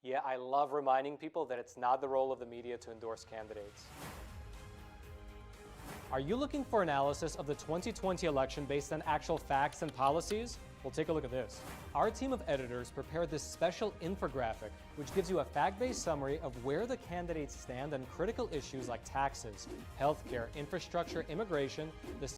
Yeah, I love reminding people that it's not the role of the media to endorse candidates. Are you looking for analysis of the 2020 election based on actual facts and policies? Well, take a look at this. Our team of editors prepared this special infographic, which gives you a fact-based summary of where the candidates stand on critical issues like taxes, healthcare, infrastructure, immigration, the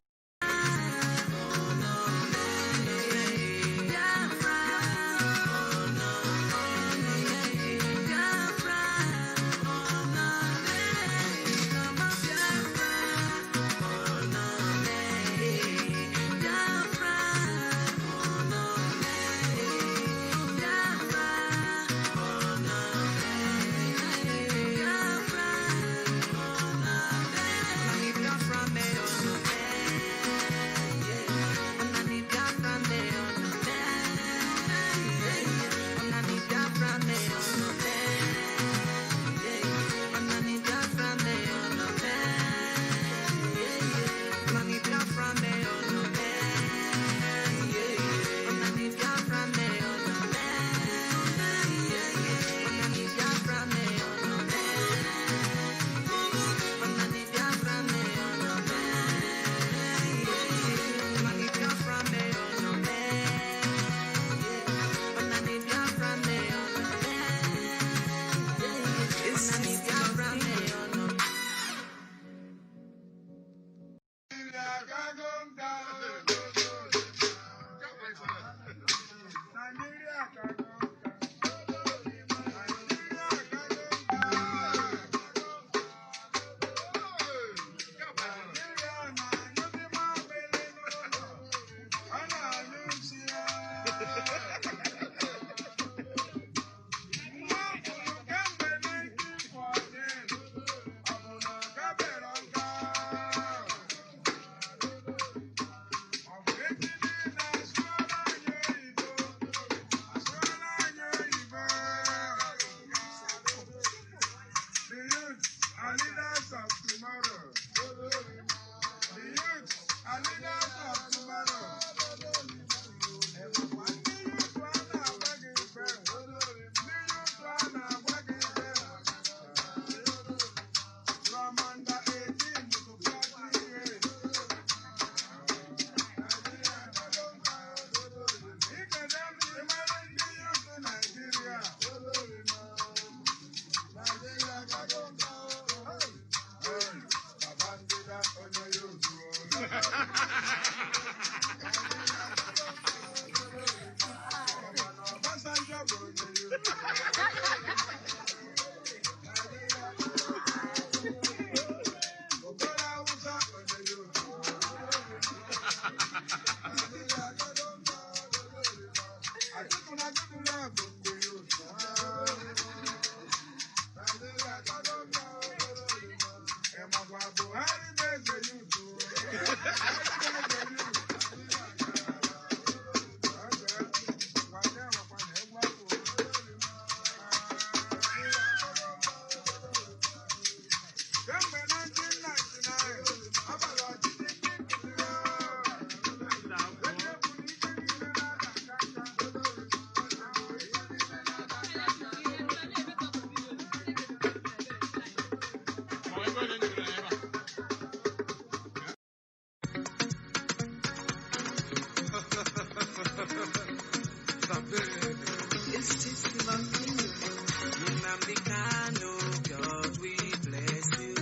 NNAMDI KANU, God we bless you.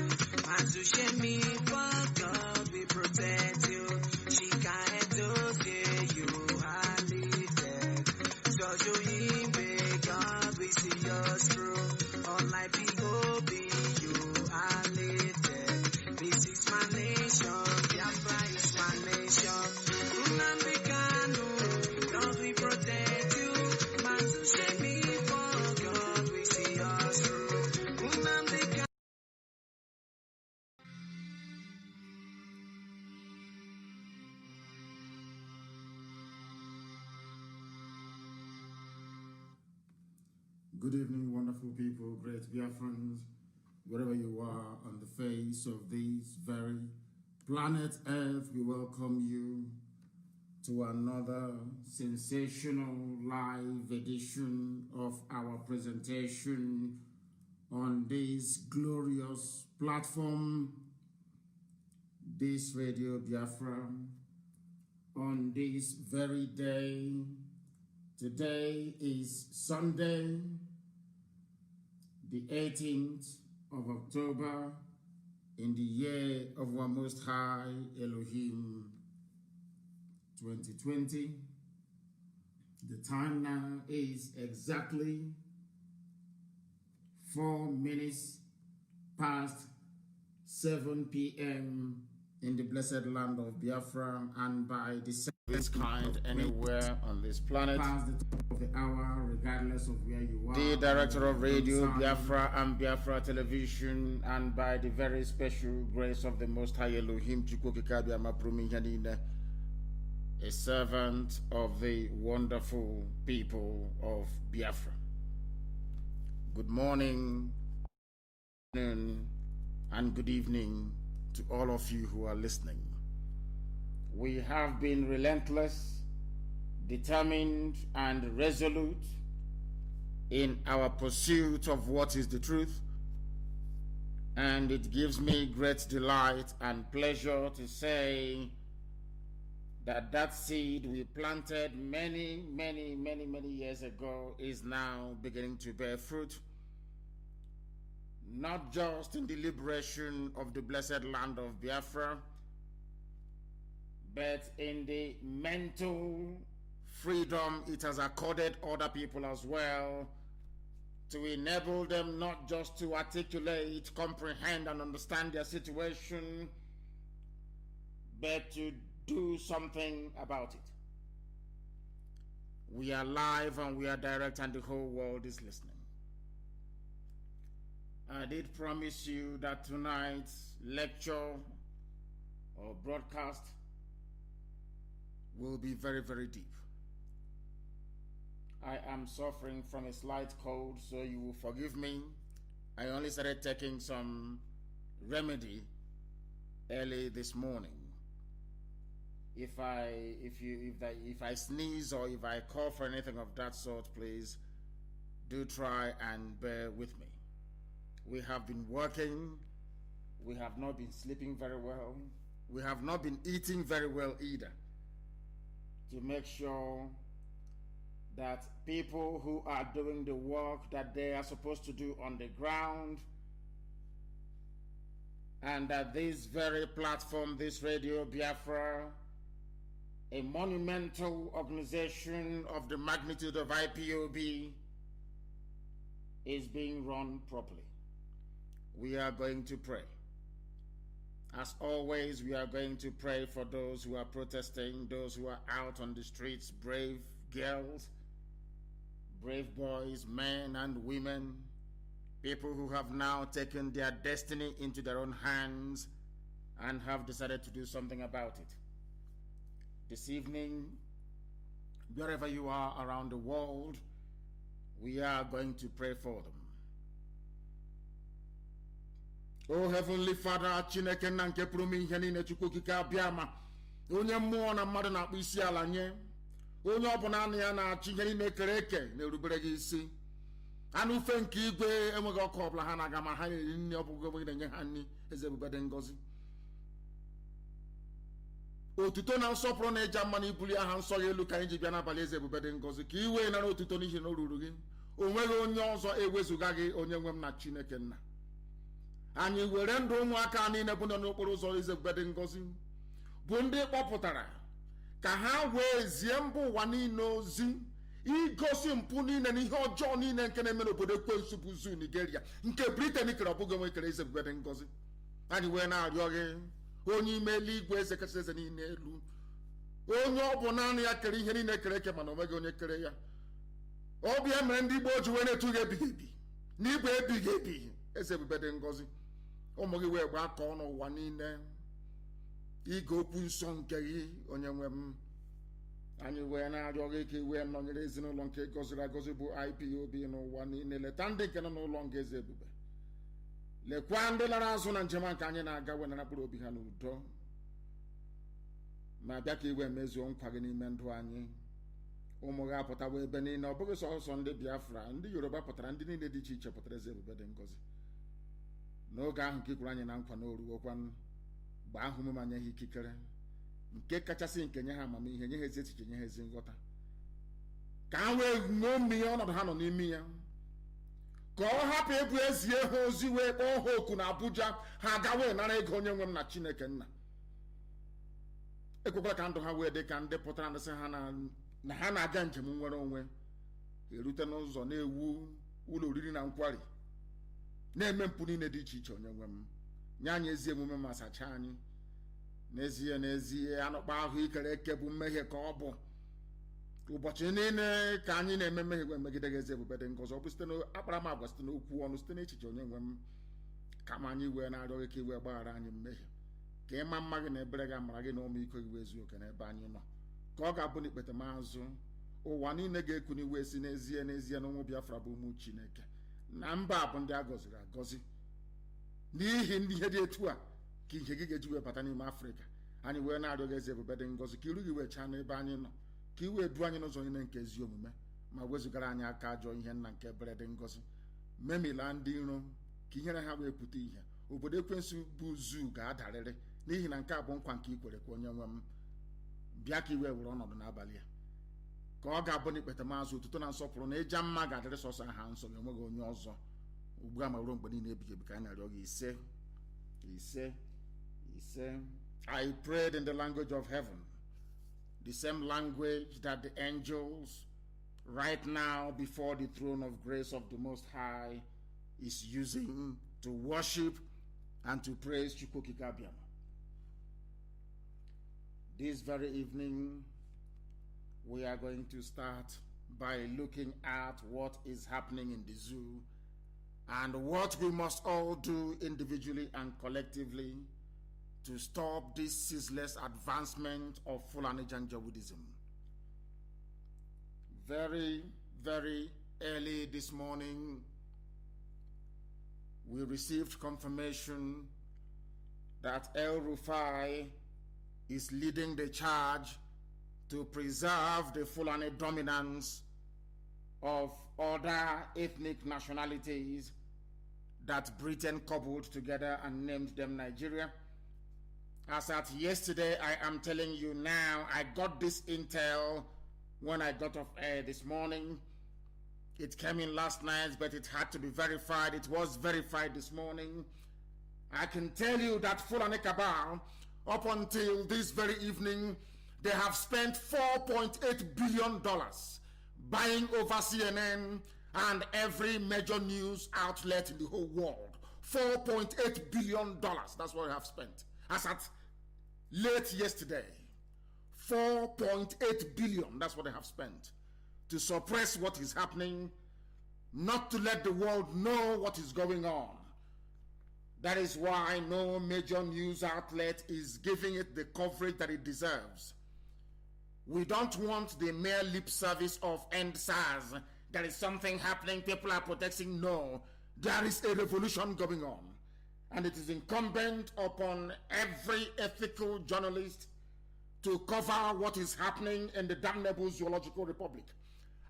Azushemi, for God we protect you. Shika Edoke, you are lifted. Jojo Imbe, God we see us through. All life be you are lifted. This is my nation, Biafra is my nation. NNAMDI KANU, God we protect you. Azushemi, for God we see us through. NNAMDI KANU. Good evening, wonderful people, great Biafrans, wherever you are on the face of this very planet Earth. We welcome you to another sensational live edition of our presentation on this glorious platform, this Radio Biafra, on this very day. Today is Sunday, the 18th of October, in the year of our Most High Elohim 2020. The time now is exactly 4 minutes past 7 p.m. in the blessed land of Biafra, and by the service kind anywhere on this planet. Past the top of the hour, regardless of where you are. The director of Radio Biafra and Biafra Television, and by the very special grace of the Most High Elohim, a servant of the wonderful people of Biafra. Good morning, noon, and good evening to all of you who are listening. We have been relentless, determined, and resolute in our pursuit of what is the truth, and it gives me great delight and pleasure to say that seed we planted many years ago is now beginning to bear fruit, not just in the liberation of the blessed land of Biafra, but in the mental freedom it has accorded other people as well, to enable them not just to articulate, comprehend, and understand their situation, but to do something about it. We are live and we are direct, and the whole world is listening. I did promise you that tonight's lecture or broadcast will be very deep. I am suffering from a slight cold, so you will forgive me. I only started taking some remedy early this morning. If I sneeze or if I cough or anything of that sort, please do try and bear with me. We have been working. We have not been sleeping very well. We have not been eating very well either, to make sure that people who are doing the work that they are supposed to do on the ground, and that this very platform, this Radio Biafra, a monumental organization of the magnitude of IPOB, is being run properly. We are going to pray. As always, we are going to pray for those who are protesting, those who are out on the streets, brave girls, brave boys, men and women, people who have now taken their destiny into their own hands and have decided to do something about it. This evening, wherever you are around the world, we are going to pray for them. Oh Heavenly Father, Chineke na nke pụrụ ihe niile, Chukwu okike abịa ma onye mmụọ na mmadụ na-akpụ isi ala nye, onye ọbụla anụ ya na-achị ihe niile kere eke na-erubere gị isi. Anụ ufe nke igwe enweghị ọkụ ọbụla ha na-aga, ma ha na-eri nri ọbụghị na-enye ha nri. Eze ebube dị ngọzi. Otuto na nsọpụrụ na ịja mma na ibuli aha nsọ ya elu ka anyị ji bịa n'abalị. Eze ebube dị ngọzi, ka iwe nara otuto n'ihi na o ruru gị. O nweghị onye ọzọ ewezuga gị, onye nwe m na Chineke nna. Anyị were ndụ ụmụaka niile bụ nọ n'okporo ụzọ. Eze ebube dị ngọzi, bụ ndị kpọpụtara ka ha wee zie mba ụwa niile ozi, igosi mpụ niile na ihe ọjọọ niile nke na-eme n'obodo ekwensu bụ zu Nigeria, nke Britain kere ọbụghị onwe kere. Eze ebube dị ngọzi, anyị wee na-arịọ gị, onye ime eluigwe, eze kachasị eze niile elu, onye ọ bụ naanị ya kere ihe niile kere eke, mana onweghị onye kere ya. Ọ bịa mere ndị Igbo ji wee na-etu gị ebighị ebi na igwe ebighị ebi. Eze ebube dị ngọzi, ụmụ gị wee gbaa aka ọnụ ụwa niile ige okwu nsọ nke gị, onye nwe m. Anyị wee na-arịọ gị ka iwe nọnyere ezinụlọ nke gọziri agọzi bụ IPOB n'ụwa niile. Leta ndị nke nọ n'ụlọ nga eze ebube, lekwa ndị lara azụ na njem nke anyị na-aga, wee nara mkpụrụ obi ha n'udo. ma bịa ka iwe mezuo nkwa gị n'ime ndụ anyị. Ụmụ gị apụtawa ebe niile, ọ bụghị sọsọ ndị Biafra, ndị Yoruba pụtara, ndị niile dị iche iche pụtara eze ebube dị ngọzi. N'oge ahụ nke ikwuru anyị na nkwa na oruokwa mgbe ahụ ụmụ anyị ha ikikere nke kachasị nke nye ha amamihe, nye ha ezi echiche, nye ha ezi nghọta, ka ha wee ṅomi ihe ọnọdụ ha nọ n'ime ya, ka ọ hapụ ebu ezie ha ozi wee kpọọ ha oku na Abuja ha aga wee nara ego onye nwe m na Chineke nna. Ekwekwala ka ndụ ha wee dị ka ndị pụtara ndịsị ha na ha na-aga njem nwere onwe, erute n'ụzọ na-ewu ụlọ oriri na nkwari, na-eme mpụ niile dị iche iche. Onye nwe m, nye anyị ezi emume ma sachaa anyị. N'ezie anụkpa ahụ ikere eke bụ mmehie ka ọ bụ. Ụbọchị niile ka anyị na-eme mmehie wee megide gị ezi ebube dị ngọzi, ọ bụ site n'akparamagwa, site n'okwu ọnụ, site n'echiche. Onye nwe m, kama anyị wee na-arịọ gị ka i wee gbaghara anyị mmehie, ka ịma mma gị na ebere gị, amara gị na ọmịiko gị wee zuo oke n'ebe anyị nọ, ka ọ ga-abụ n'ikpete maazụ ụwa niile ga-ekuni wee si n'ezie na ụmụ Biafra bụ ụmụ Chineke na mba bụ ndị a gọziri agọzi. N'ihi ndị ihe dị etu a ka ihe gị ga-eji wee bata n'ime Afrịka. Anyị wee na-arịọ gị ezi ebube dị ngọzi, ka iru gị wee chaa n'ebe anyị nọ, ka i wee duo anyị n'ụzọ niile nke ezi omume, ma wezugara anyị aka ajọ ihe nna nke ebere dị ngọzi. Memila ndị iro, ka ihere ha wee pụta ihe. Obodo ekwensu bụ zuu ga-adarịrị, n'ihi na nke a bụ nkwa nke ikwere ka onye nwe m. Bịa ka i wee were ọnọdụ n'abalị a, ka ọ ga-abụ n'ikpete maazụ otuto na nsọpụrụ na ịja mma ga-adịrị sọsọ aha nsọ gị, enweghị onye ọzọ, ugbu a ma ruo mgbe niile ebighị ebi ka anyị na-arịọ gị. Ise. I prayed in the language of heaven, the same language that the angels right now before the throne of grace of the Most High is using to worship and to praise Chukwukikabiam. This very evening, we are going to start by looking at what is happening in the zoo and what we must all do individually and collectively to stop this ceaseless advancement of Fulani Janjaweedism. Very, very early this morning, we received confirmation that El Rufai is leading the charge to preserve the Fulani dominance of other ethnic nationalities that Britain cobbled together and named them Nigeria. As at yesterday, I am telling you now, I got this intel when I got off air this morning. It came in last night, but it had to be verified. It was verified this morning. I can tell you that Fulani Cabal, up until this very evening, they have spent $4.8 billion buying over CNN and every major news outlet in the whole world. $4.8 billion, that's what they have spent. As at late yesterday, 4.8 billion, that's what they have spent to suppress what is happening, not to let the world know what is going on. That is why no major news outlet is giving it the coverage that it deserves. We don't want the mere lip service of end SARS. There is something happening, people are protesting. No, there is a revolution going on. And it is incumbent upon every ethical journalist to cover what is happening in the damnable Zoological Republic.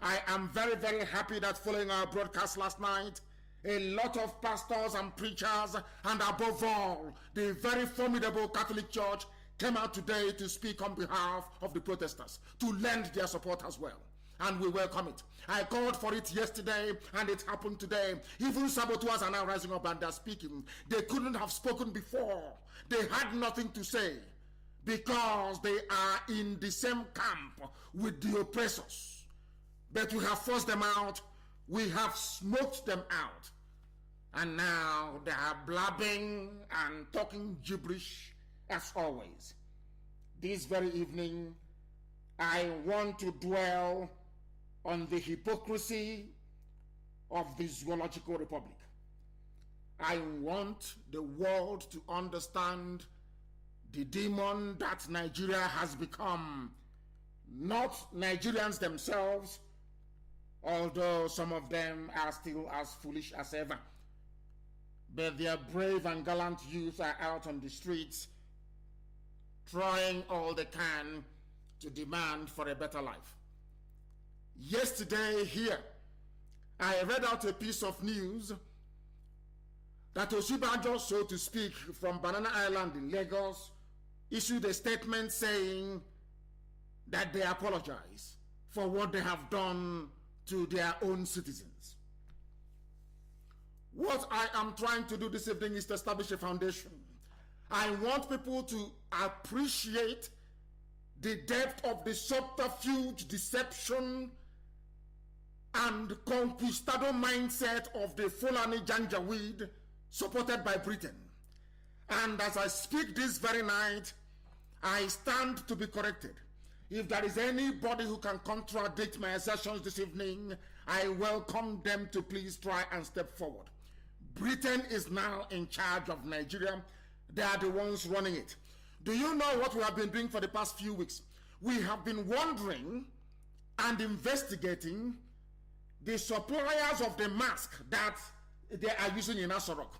I am very, very happy that following our broadcast last night, a lot of pastors and preachers, and above all, the very formidable Catholic Church came out today to speak on behalf of the protesters, to lend their support as well. And we welcome it. I called for it yesterday, and it happened today. Even saboteurs are now rising up and they're speaking. They couldn't have spoken before. They had nothing to say because they are in the same camp with the oppressors. But we have forced them out. We have smoked them out. And now they are blabbing and talking gibberish as always. This very evening, I want to dwell on the hypocrisy of the Zoological Republic. I want the world to understand the demon that Nigeria has become. Not Nigerians themselves, although some of them are still as foolish as ever. But their brave and gallant youth are out on the streets trying all they can to demand for a better life. Yesterday here, I read out a piece of news that Osibajo, so to speak, from Banana Island in Lagos, issued a statement saying that they apologize for what they have done to their own citizens. What I am trying to do this evening is to establish a foundation. I want people to appreciate the depth of the subterfuge, deception, and conquistador mindset of the Fulani Janjaweed supported by Britain. And as I speak this very night, I stand to be corrected. If there is anybody who can contradict my assertions this evening, I welcome them to please try and step forward. Britain is now in charge of Nigeria. They are the ones running it. Do you know what we have been doing for the past few weeks? We have been wondering and investigating the suppliers of the mask that they are using in Asorok.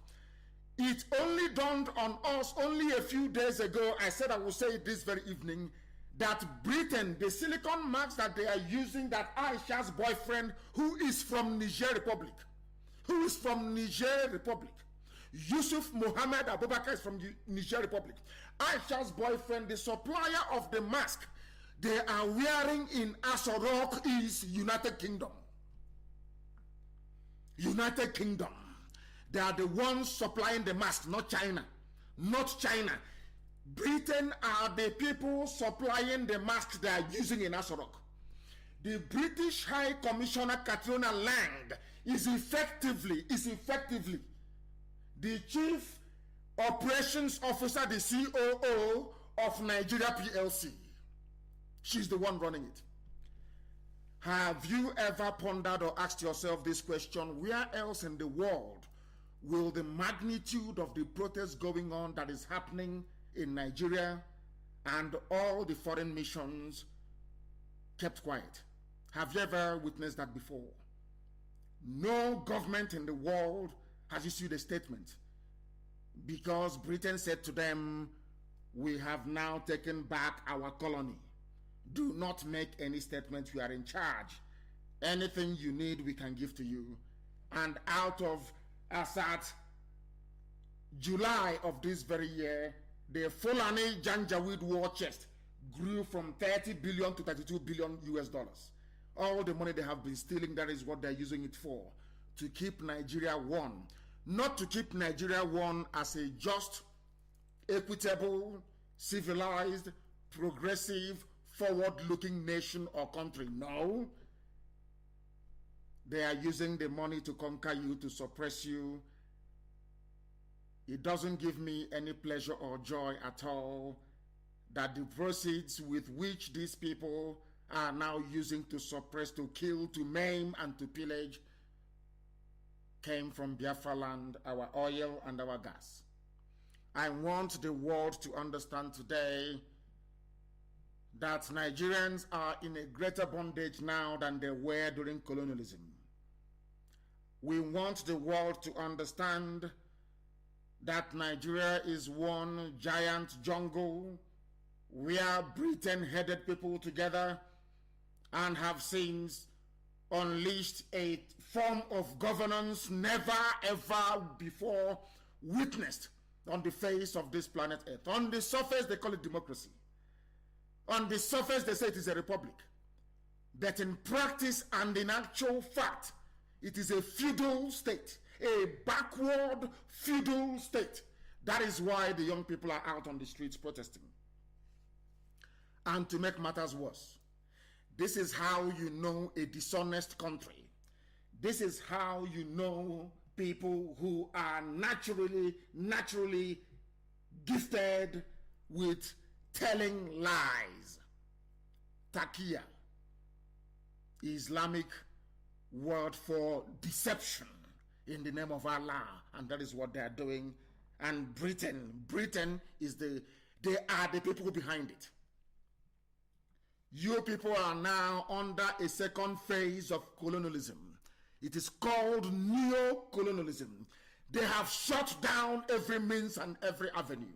It only dawned on us only a few days ago, I said I will say it this very evening, that Britain, the silicone mask that they are using, that Aisha's boyfriend, who is from Niger Republic, Yusuf Mohammed Abubakar is from Niger Republic. Aisha's boyfriend, the supplier of the mask they are wearing in Asorok is United Kingdom. United Kingdom. They are the ones supplying the mask, not China. Not China. Britain are the people supplying the masks they are using in Asorok. The British High Commissioner Katrina Lang is effectively the Chief Operations Officer, the COO of Nigeria PLC. She's the one running it. Have you ever pondered or asked yourself this question? Where else in the world will the magnitude of the protest going on that is happening in Nigeria and all the foreign missions kept quiet? Have you ever witnessed that before? No government in the world has issued a statement because Britain said to them, we have now taken back our colony. Do not make any statements. We are in charge. Anything you need, we can give to you. And out of Assad, July of this very year, the Fulani Janjaweed war chest grew from 30 billion to 32 billion US dollars. All the money they have been stealing, that is what they're using it for. To keep Nigeria one. Not to keep Nigeria one as a just, equitable, civilized, progressive, forward-looking nation or country. No. They are using the money to conquer you, to suppress you. It doesn't give me any pleasure or joy at all that the proceeds with which these people are now using to suppress, to kill, to maim, and to pillage came from Biafra land, our oil and our gas. I want the world to understand today that Nigerians are in a greater bondage now than they were during colonialism. We want the world to understand that Nigeria is one giant jungle where Britain headed people together and have since unleashed a form of governance never ever before witnessed on the face of this planet Earth. On the surface, they call it democracy. On the surface, they say it is a republic. But in practice and in actual fact, it is a feudal state, a backward feudal state. That is why the young people are out on the streets protesting. And to make matters worse, this is how you know a dishonest country. This is how you know people who are naturally gifted with telling lies. Takia, Islamic word for deception in the name of Allah, and that is what they are doing. And Britain is they are the people behind it. You people are now under a second phase of colonialism. It is called neo-colonialism. They have shut down every means and every avenue.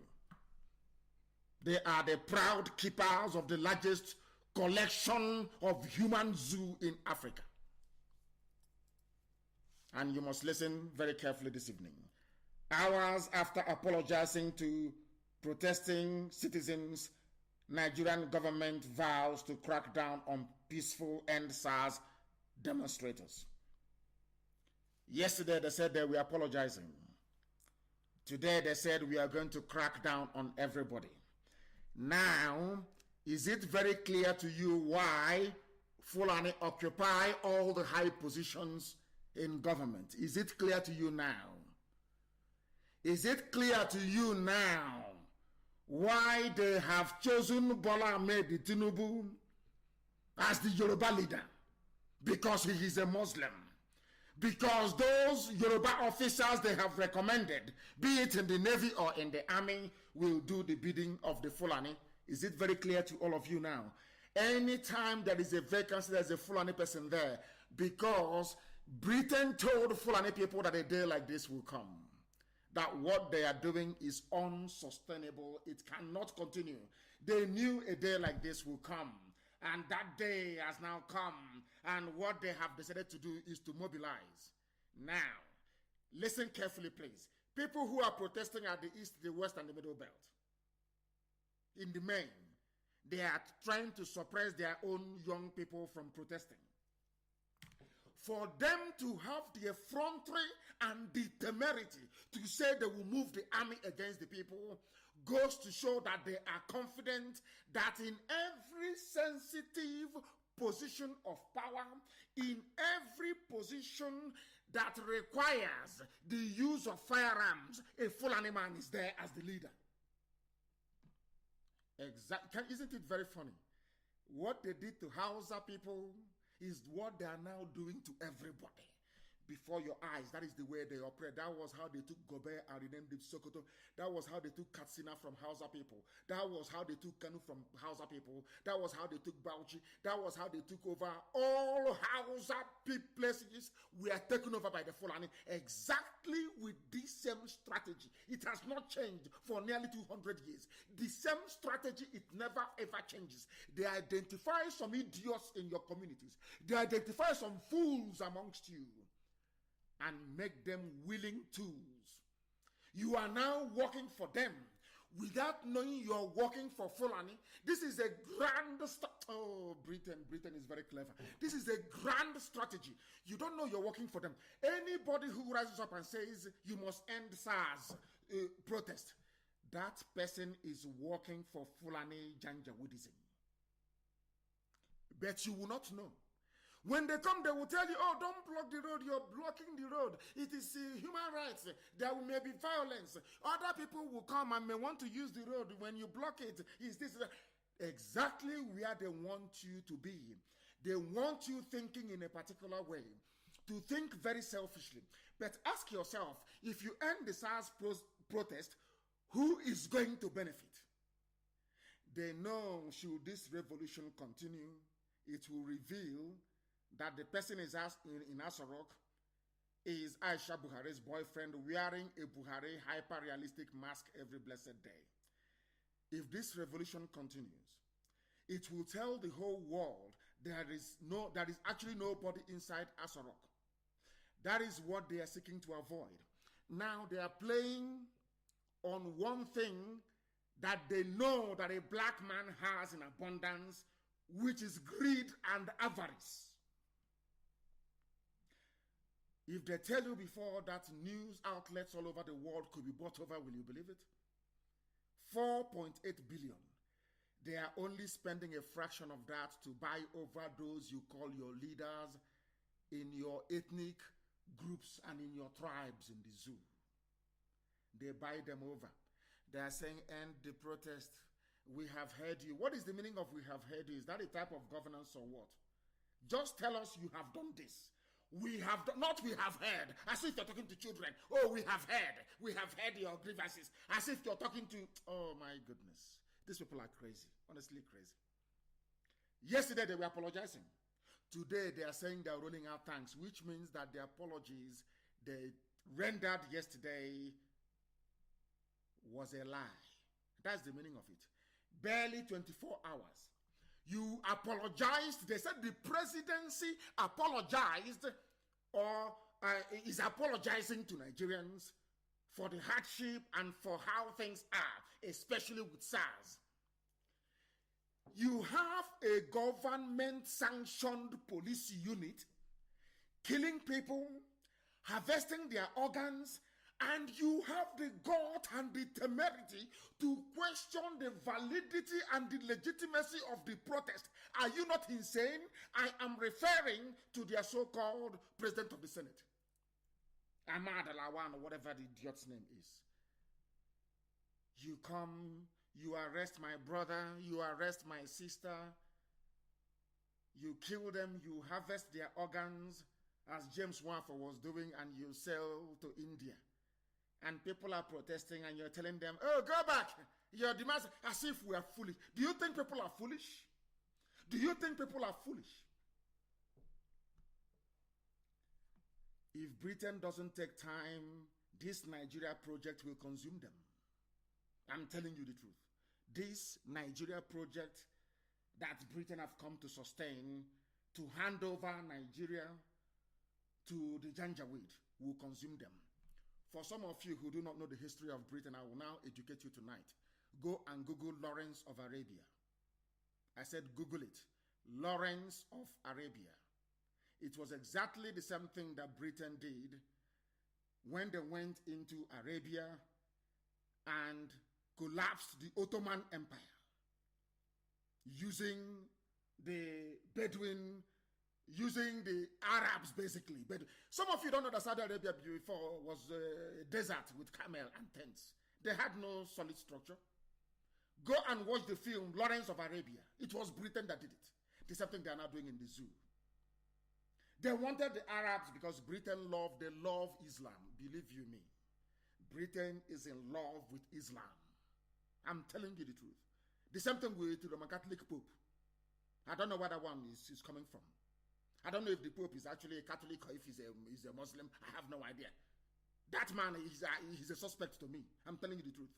They are the proud keepers of the largest collection of human zoo in Africa. And you must listen very carefully this evening. Hours after apologizing to protesting citizens, Nigerian government vows to crack down on peaceful End SARS demonstrators. Yesterday they said they were apologizing. Today they said we are going to crack down on everybody. Now, is it very clear to you why Fulani occupy all the high positions in government? Is it clear to you now? Is it clear to you now why they have chosen Bola Ahmed Tinubu as the Yoruba leader? Because he is a Muslim. Because those Yoruba officers they have recommended, be it in the Navy or in the Army, will do the bidding of the Fulani. Is it very clear to all of you now? Anytime there is a vacancy, there's a Fulani person there, because Britain told Fulani people that a day like this will come. That what they are doing is unsustainable. It cannot continue. They knew a day like this will come. And that day has now come. And what they have decided to do is to mobilize. Now, listen carefully, please. People who are protesting at the east, the west, and the middle belt, in the main, they are trying to suppress their own young people from protesting. For them to have the effrontery and the temerity to say they will move the army against the people goes to show that they are confident that in every sensitive position of power, in every position that requires the use of firearms, a Fulani man is there as the leader. Exactly. Isn't it very funny? What they did to Hausa people is what they are now doing to everybody before your eyes. That is the way they operate. That was how they took Gobe and renamed it Sokoto. That was how they took Katsina from Hausa people. That was how they took Kanu from Hausa people. That was how they took Bauchi. That was how they took over all Hausa places. We are taken over by the Fulani exactly with this same strategy. It has not changed for nearly 200 years. The same strategy, it never ever changes. They identify some idiots in your communities. They identify some fools amongst you and make them willing tools. You are now working for them without knowing you're working for Fulani. This is a grand Britain is very clever. This is a grand strategy. You don't know you're working for them. Anybody who rises up and says you must end SARS protest, that person is working for Fulani Janjaweedism. But you will not know. When they come, they will tell you, oh, don't block the road. You're blocking the road. It is human rights. There may be violence. Other people will come and may want to use the road. When you block it, is this exactly where they want you to be? They want you thinking in a particular way, to think very selfishly. But ask yourself, if you end the SARS protest, who is going to benefit? They know should this revolution continue, it will reveal that the person is in Asarok is Aisha Buhari's boyfriend wearing a Buhari hyper-realistic mask every blessed day. If this revolution continues, it will tell the whole world there is actually nobody inside Asarok. That is what they are seeking to avoid. Now they are playing on one thing that they know that a black man has in abundance, which is greed and avarice. If they tell you before that news outlets all over the world could be bought over, will you believe it? 4.8 billion. They are only spending a fraction of that to buy over those you call your leaders in your ethnic groups and in your tribes in the zoo. They buy them over. They are saying, end the protest. We have heard you. What is the meaning of we have heard you? Is that a type of governance or what? Just tell us you have done this. We have done, not we have heard, as if you're talking to children. Oh, we have heard your grievances, as if you're talking to, oh my goodness. These people are crazy, honestly crazy. Yesterday they were apologizing. Today they are saying they are rolling out tanks, which means that the apologies they rendered yesterday was a lie. That's the meaning of it. barely 24 hours. You apologized. They said the presidency apologized or is apologizing to Nigerians for the hardship and for how things are, especially with SARS. You have a government-sanctioned police unit killing people, harvesting their organs, and you have the guts and the temerity to question the validity and the legitimacy of the protest. Are you not insane? I am referring to their so-called president of the Senate, Ahmad Alawan, or whatever the idiot's name is. You come, you arrest my brother, you arrest my sister, you kill them, you harvest their organs, as James Waffle was doing, and you sell to India. And people are protesting, and you're telling them, oh, go back. Your demands, as if we are foolish. Do you think people are foolish? Do you think people are foolish? If Britain doesn't take time, this Nigeria project will consume them. I'm telling you the truth. This Nigeria project that Britain have come to sustain, to hand over Nigeria to the Janjaweed, will consume them. For some of you who do not know the history of Britain, I will now educate you tonight. Go and Google Lawrence of Arabia. I said Google it. Lawrence of Arabia. It was exactly the same thing that Britain did when they went into Arabia and collapsed the Ottoman Empire using the Bedouin, using the Arabs, basically. But some of you don't know that Saudi Arabia before was a desert with camel and tents. They had no solid structure. Go and watch the film Lawrence of Arabia. It was Britain that did it. The same thing they are now doing in the zoo. They wanted the Arabs because Britain they love Islam. Believe you me. Britain is in love with Islam. I'm telling you the truth. The same thing with the Roman Catholic Pope. I don't know where that one is coming from. I don't know if the Pope is actually a Catholic or if he's a Muslim. I have no idea. That man is a suspect to me. I'm telling you the truth.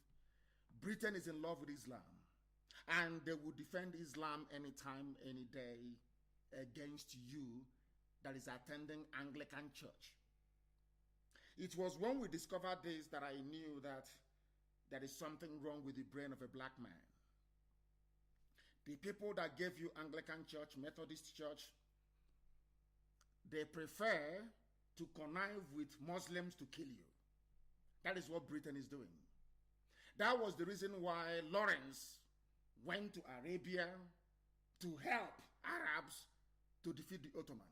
Britain is in love with Islam. And they will defend Islam anytime, any day against you that is attending Anglican Church. It was when we discovered this that I knew that there is something wrong with the brain of a black man. The people that gave you Anglican Church, Methodist Church, they prefer to connive with Muslims to kill you. That is what Britain is doing. That was the reason why Lawrence went to Arabia to help Arabs to defeat the Ottoman.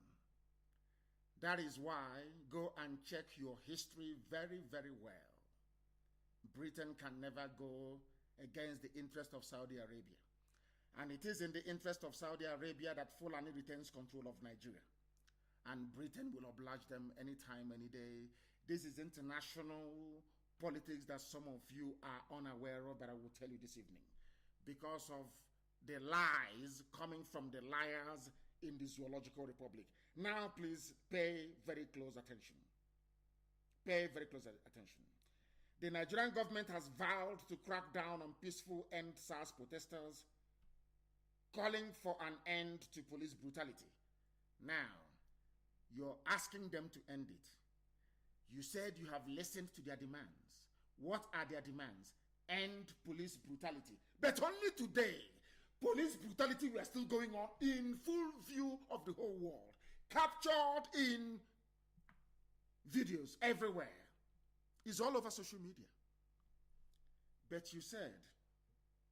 That is why, go and check your history very, very well. Britain can never go against the interest of Saudi Arabia. And it is in the interest of Saudi Arabia that Fulani retains control of Nigeria. And Britain will oblige them anytime, any day. This is international politics that some of you are unaware of, but I will tell you this evening. Because of the lies coming from the liars in the Zoological Republic. Now, please pay very close attention. Pay very close attention. The Nigerian government has vowed to crack down on peaceful end SARS protesters, calling for an end to police brutality. Now, you're asking them to end it. You said you have listened to their demands. What are their demands? End police brutality. But only today, police brutality were still going on in full view of the whole world. Captured in videos everywhere. It's all over social media. But you said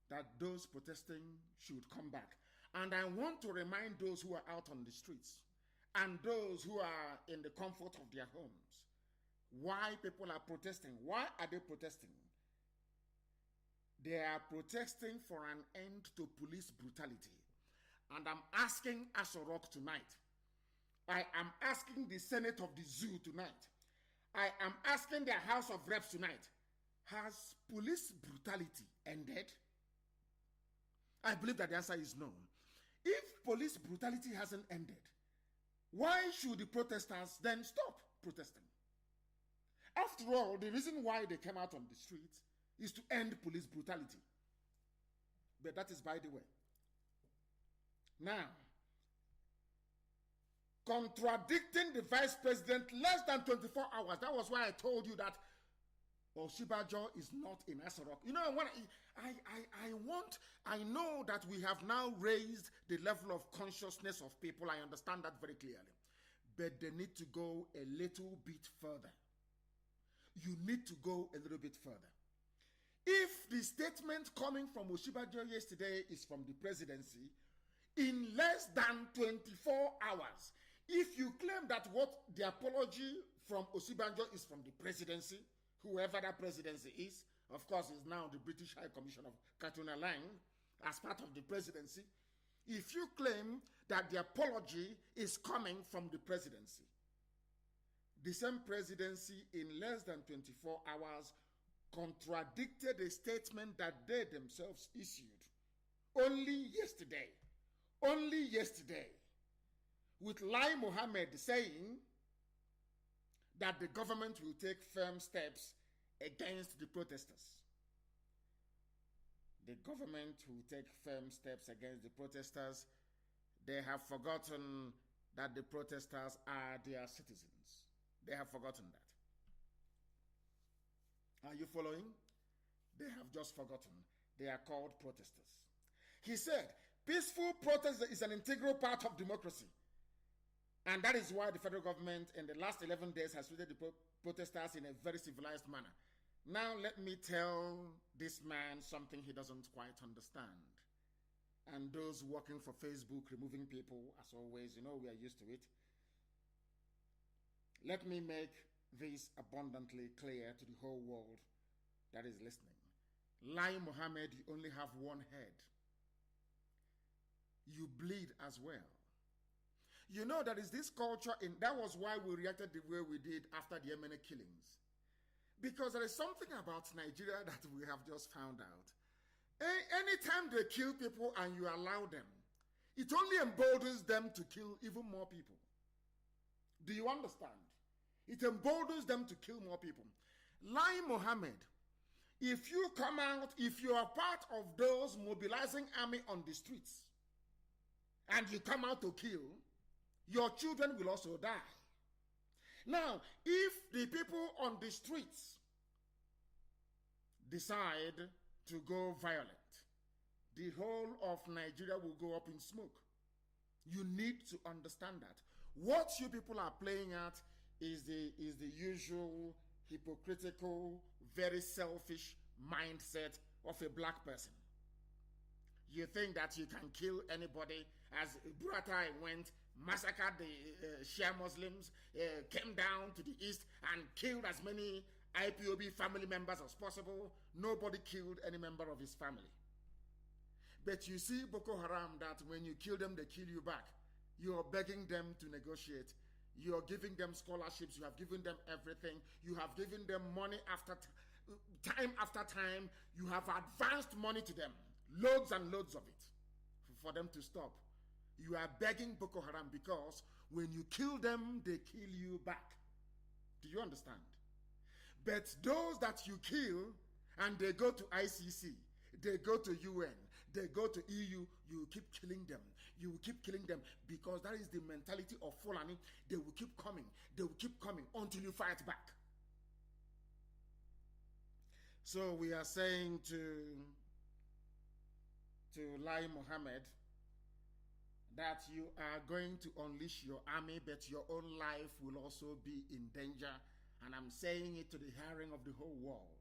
that those protesting should come back. And I want to remind those who are out on the streets and those who are in the comfort of their homes why people are protesting. Why are they protesting? They are protesting for an end to police brutality. And I'm asking Asorok tonight. I am asking the Senate of the Zoo tonight. I am asking the House of Reps tonight. Has police brutality ended? I believe that the answer is no. If police brutality hasn't ended, why should the protesters then stop protesting? After all, the reason why they came out on the streets is to end police brutality. But that is by the way. Now, contradicting the vice president less than 24 hours. That was why I told you that Oshibajo is not in Asorok. You know, when I know that we have now raised the level of consciousness of people. I understand that very clearly. But they need to go a little bit further. You need to go a little bit further. If the statement coming from Oshibajo yesterday is from the presidency, in less than 24 hours, if you claim that what the apology from Oshibajo is from the presidency, whoever that presidency is, of course, is now the British High Commission of Katuna Lang, as part of the presidency. If you claim that the apology is coming from the presidency, the same presidency in less than 24 hours contradicted a statement that they themselves issued only yesterday, with Lai Mohammed saying that the government will take firm steps against the protesters. The government will take firm steps against the protesters. They have forgotten that the protesters are their citizens. They have forgotten that. Are you following? They have just forgotten. They are called protesters. He said, peaceful protest is an integral part of democracy. And that is why the federal government in the last 11 days has treated the protesters in a very civilized manner. Now let me tell this man something he doesn't quite understand. And those working for Facebook, removing people, as always, you know, we are used to it. Let me make this abundantly clear to the whole world that is listening. Lai Mohammed, you only have one head. You bleed as well. You know, there is this culture, that was why we reacted the way we did after the MNA killings. Because there is something about Nigeria that we have just found out. Anytime they kill people and you allow them, it only emboldens them to kill even more people. Do you understand? It emboldens them to kill more people. Lai Mohammed, if you come out, if you are part of those mobilizing army on the streets, and you come out to kill, your children will also die. Now, if the people on the streets decide to go violent, the whole of Nigeria will go up in smoke. You need to understand that. What you people are playing at is the usual hypocritical, very selfish mindset of a black person. You think that you can kill anybody, as Buratai went, massacred the Shia Muslims, came down to the east and killed as many IPOB family members as possible. Nobody killed any member of his family. But you see Boko Haram, that when you kill them, they kill you back. You are begging them to negotiate. You are giving them scholarships. You have given them everything. You have given them money time after time. You have advanced money to them. Loads and loads of it for them to stop. You are begging Boko Haram because when you kill them, they kill you back. Do you understand? But those that you kill and they go to ICC, they go to UN, they go to EU, you keep killing them. You will keep killing them because that is the mentality of Fulani. They will keep coming. They will keep coming until you fight back. So we are saying to Lai Mohammed that you are going to unleash your army, but your own life will also be in danger. And I'm saying it to the hearing of the whole world.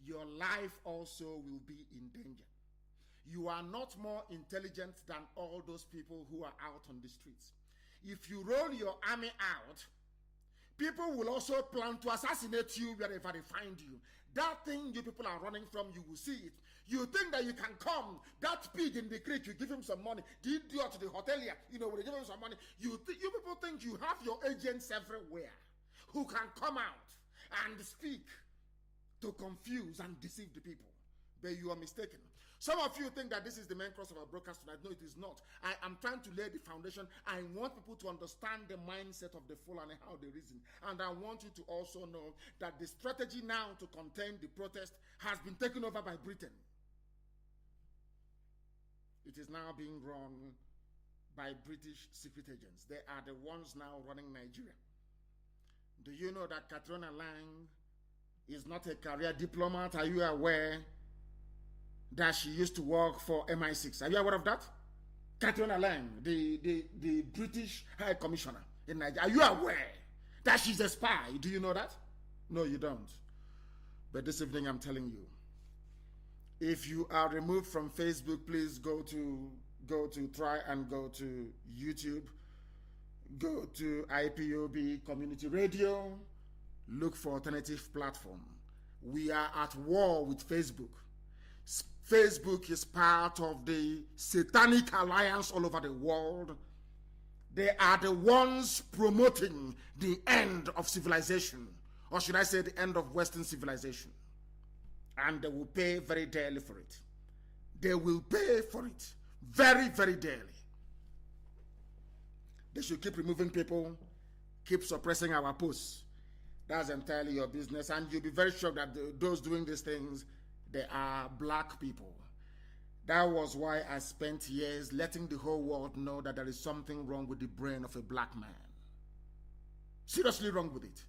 Your life also will be in danger. You are not more intelligent than all those people who are out on the streets. If you roll your army out, people will also plan to assassinate you wherever they find you. That thing you people are running from, you will see it. You think that you can come, that pig in the creek, you give him some money. The idiot, the hotelier, you know, when you give him some money, you people think you have your agents everywhere who can come out and speak to confuse and deceive the people. But you are mistaken. Some of you think that this is the main cross of our broadcast tonight. No, it is not. I am trying to lay the foundation. I want people to understand the mindset of the Fulani, how they reason. And I want you to also know that the strategy now to contain the protest has been taken over by Britain. It is now being run by British secret agents. They are the ones now running Nigeria. Do you know that Katrina Lang is not a career diplomat? Are you aware that she used to work for MI6? Are you aware of that? Katrina Lang, the British High Commissioner in Nigeria. Are you aware that she's a spy? Do you know that? No, you don't. But this evening I'm telling you, if you are removed from Facebook, please go to YouTube, go to IPOB Community Radio, look for alternative platform. We are at war with Facebook. Facebook is part of the satanic alliance all over the world. They are the ones promoting the end of civilization, or should I say the end of Western civilization. And they will pay very dearly for it. They will pay for it very, very dearly. They should keep removing people, keep suppressing our posts. That's entirely your business. And you'll be very sure that those doing these things, they are black people. That was why I spent years letting the whole world know that there is something wrong with the brain of a black man. Seriously wrong with it.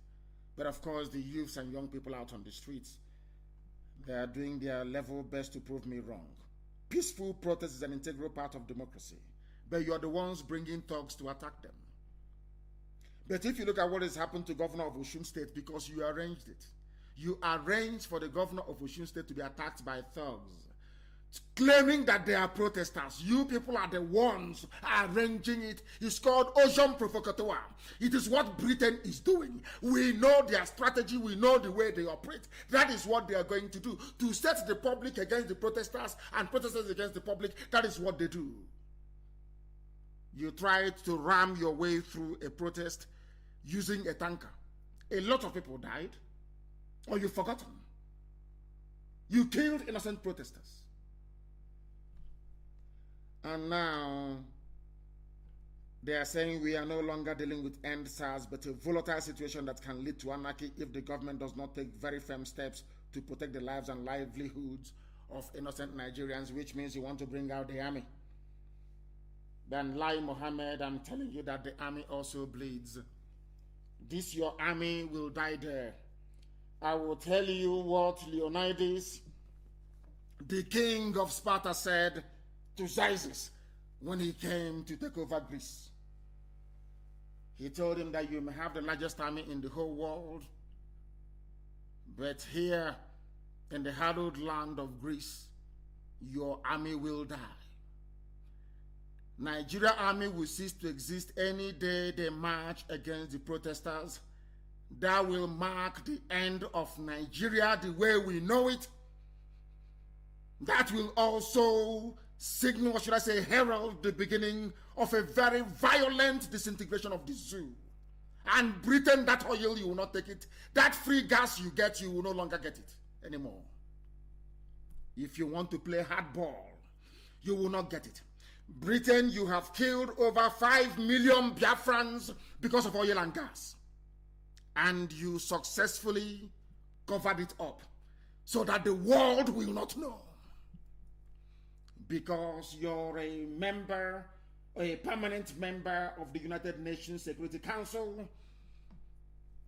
But of course, the youths and young people out on the streets, they are doing their level best to prove me wrong. Peaceful protest is an integral part of democracy, but you are the ones bringing thugs to attack them. But if you look at what has happened to Governor of Osun State, because you arranged it, you arranged for the Governor of Osun State to be attacked by thugs, claiming that they are protesters. You people are the ones arranging it. It's called Ocean Provocateur. It is what Britain is doing. We know their strategy. We know the way they operate. That is what they are going to do. To set the public against the protesters and protesters against the public, that is what they do. You tried to ram your way through a protest using a tanker. A lot of people died. Or you've forgotten. You killed innocent protesters. And now they are saying we are no longer dealing with end SARS, but a volatile situation that can lead to anarchy if the government does not take very firm steps to protect the lives and livelihoods of innocent Nigerians, which means you want to bring out the army. Then Lai Mohammed, I'm telling you that the army also bleeds. This your army will die there. I will tell you what Leonidas, the king of Sparta, said to Xerxes when he came to take over Greece. He told him that you may have the largest army in the whole world, but here in the hallowed land of Greece, your army will die. Nigeria army will cease to exist any day they march against the protesters. That will mark the end of Nigeria the way we know it. That will also signal, or should I say, herald the beginning of a very violent disintegration of the zoo. And Britain, that oil, you will not take it. That free gas you get, you will no longer get it anymore. If you want to play hardball, you will not get it. Britain, you have killed over 5 million Biafrans because of oil and gas. And you successfully covered it up so that the world will not know. Because you're a member, a permanent member of the United Nations Security Council,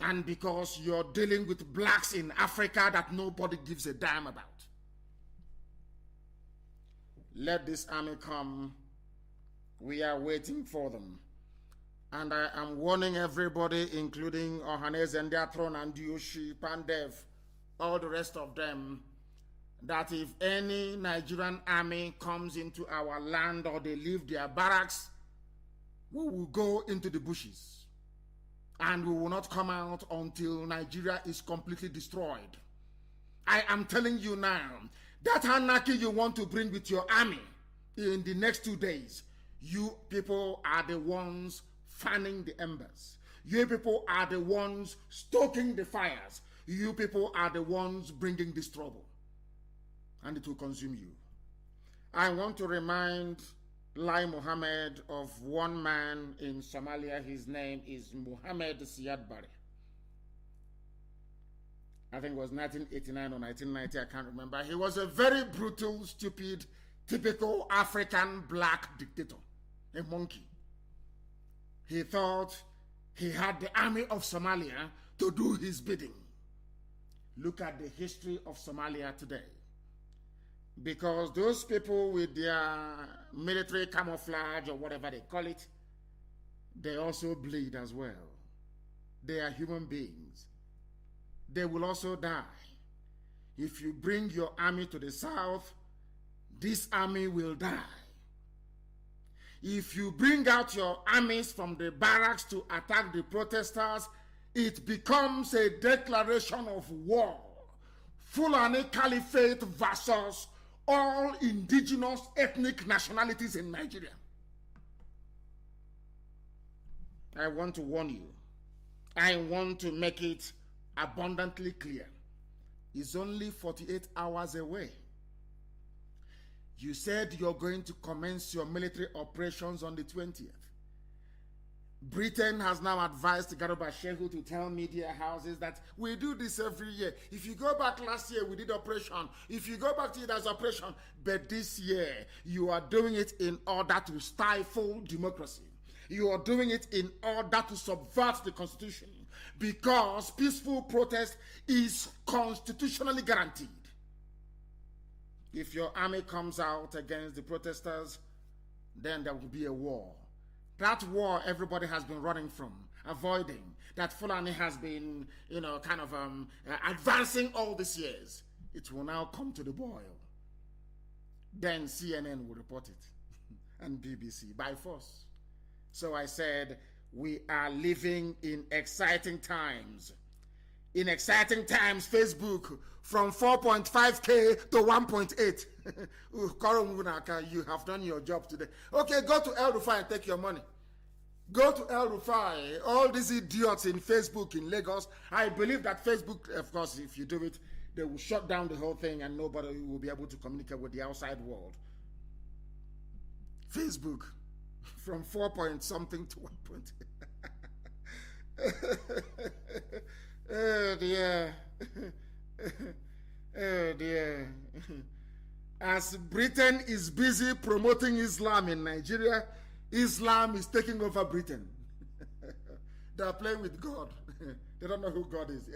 and because you're dealing with blacks in Africa that nobody gives a damn about. Let this army come. We are waiting for them. And I am warning everybody, including Ohanes and Diatron and Dioshi, Pandev, all the rest of them, that if any Nigerian army comes into our land or they leave their barracks, we will go into the bushes. And we will not come out until Nigeria is completely destroyed. I am telling you now, that anarchy you want to bring with your army in the next 2 days, you people are the ones fanning the embers. You people are the ones stoking the fires. You people are the ones bringing this trouble. And it will consume you. I want to remind Lai Mohammed of one man in Somalia. His name is Mohammed Siad Barre. I think it was 1989 or 1990, I can't remember. He was a very brutal, stupid typical African black dictator, a monkey. He thought he had the army of Somalia to do his bidding. Look at the history of Somalia today. Because those people with their military camouflage or whatever they call it, they also bleed as well. They are human beings. They will also die. If you bring your army to the south, this army will die. If you bring out your armies from the barracks to attack the protesters, it becomes a declaration of war. Fulani Caliphate versus all indigenous ethnic nationalities in Nigeria. I want to warn you. I want to make it abundantly clear. It's only 48 hours away. You said you're going to commence your military operations on the 20th. Britain has now advised Garuba Shehu to tell media houses that we do this every year. If you go back last year, we did operation. If you go back to it as operation, but this year, you are doing it in order to stifle democracy. You are doing it in order to subvert the constitution because peaceful protest is constitutionally guaranteed. If your army comes out against the protesters, then there will be a war. That war everybody has been running from, avoiding, that Fulani has been, advancing all these years. It will now come to the boil. Then CNN will report it, and BBC, by force. So I said, we are living in exciting times. In exciting times, Facebook, from 4.5K to 1.8. You have done your job today. Okay, go to El Rufai and take your money. Go to El Rufai. All these idiots in Facebook in Lagos. I believe that Facebook, of course, if you do it, they will shut down the whole thing and nobody will be able to communicate with the outside world. Facebook, from 4 point something to 1.8. Oh dear. Oh dear. As Britain is busy promoting Islam in Nigeria, Islam is taking over Britain. They are playing with God. They don't know who God is.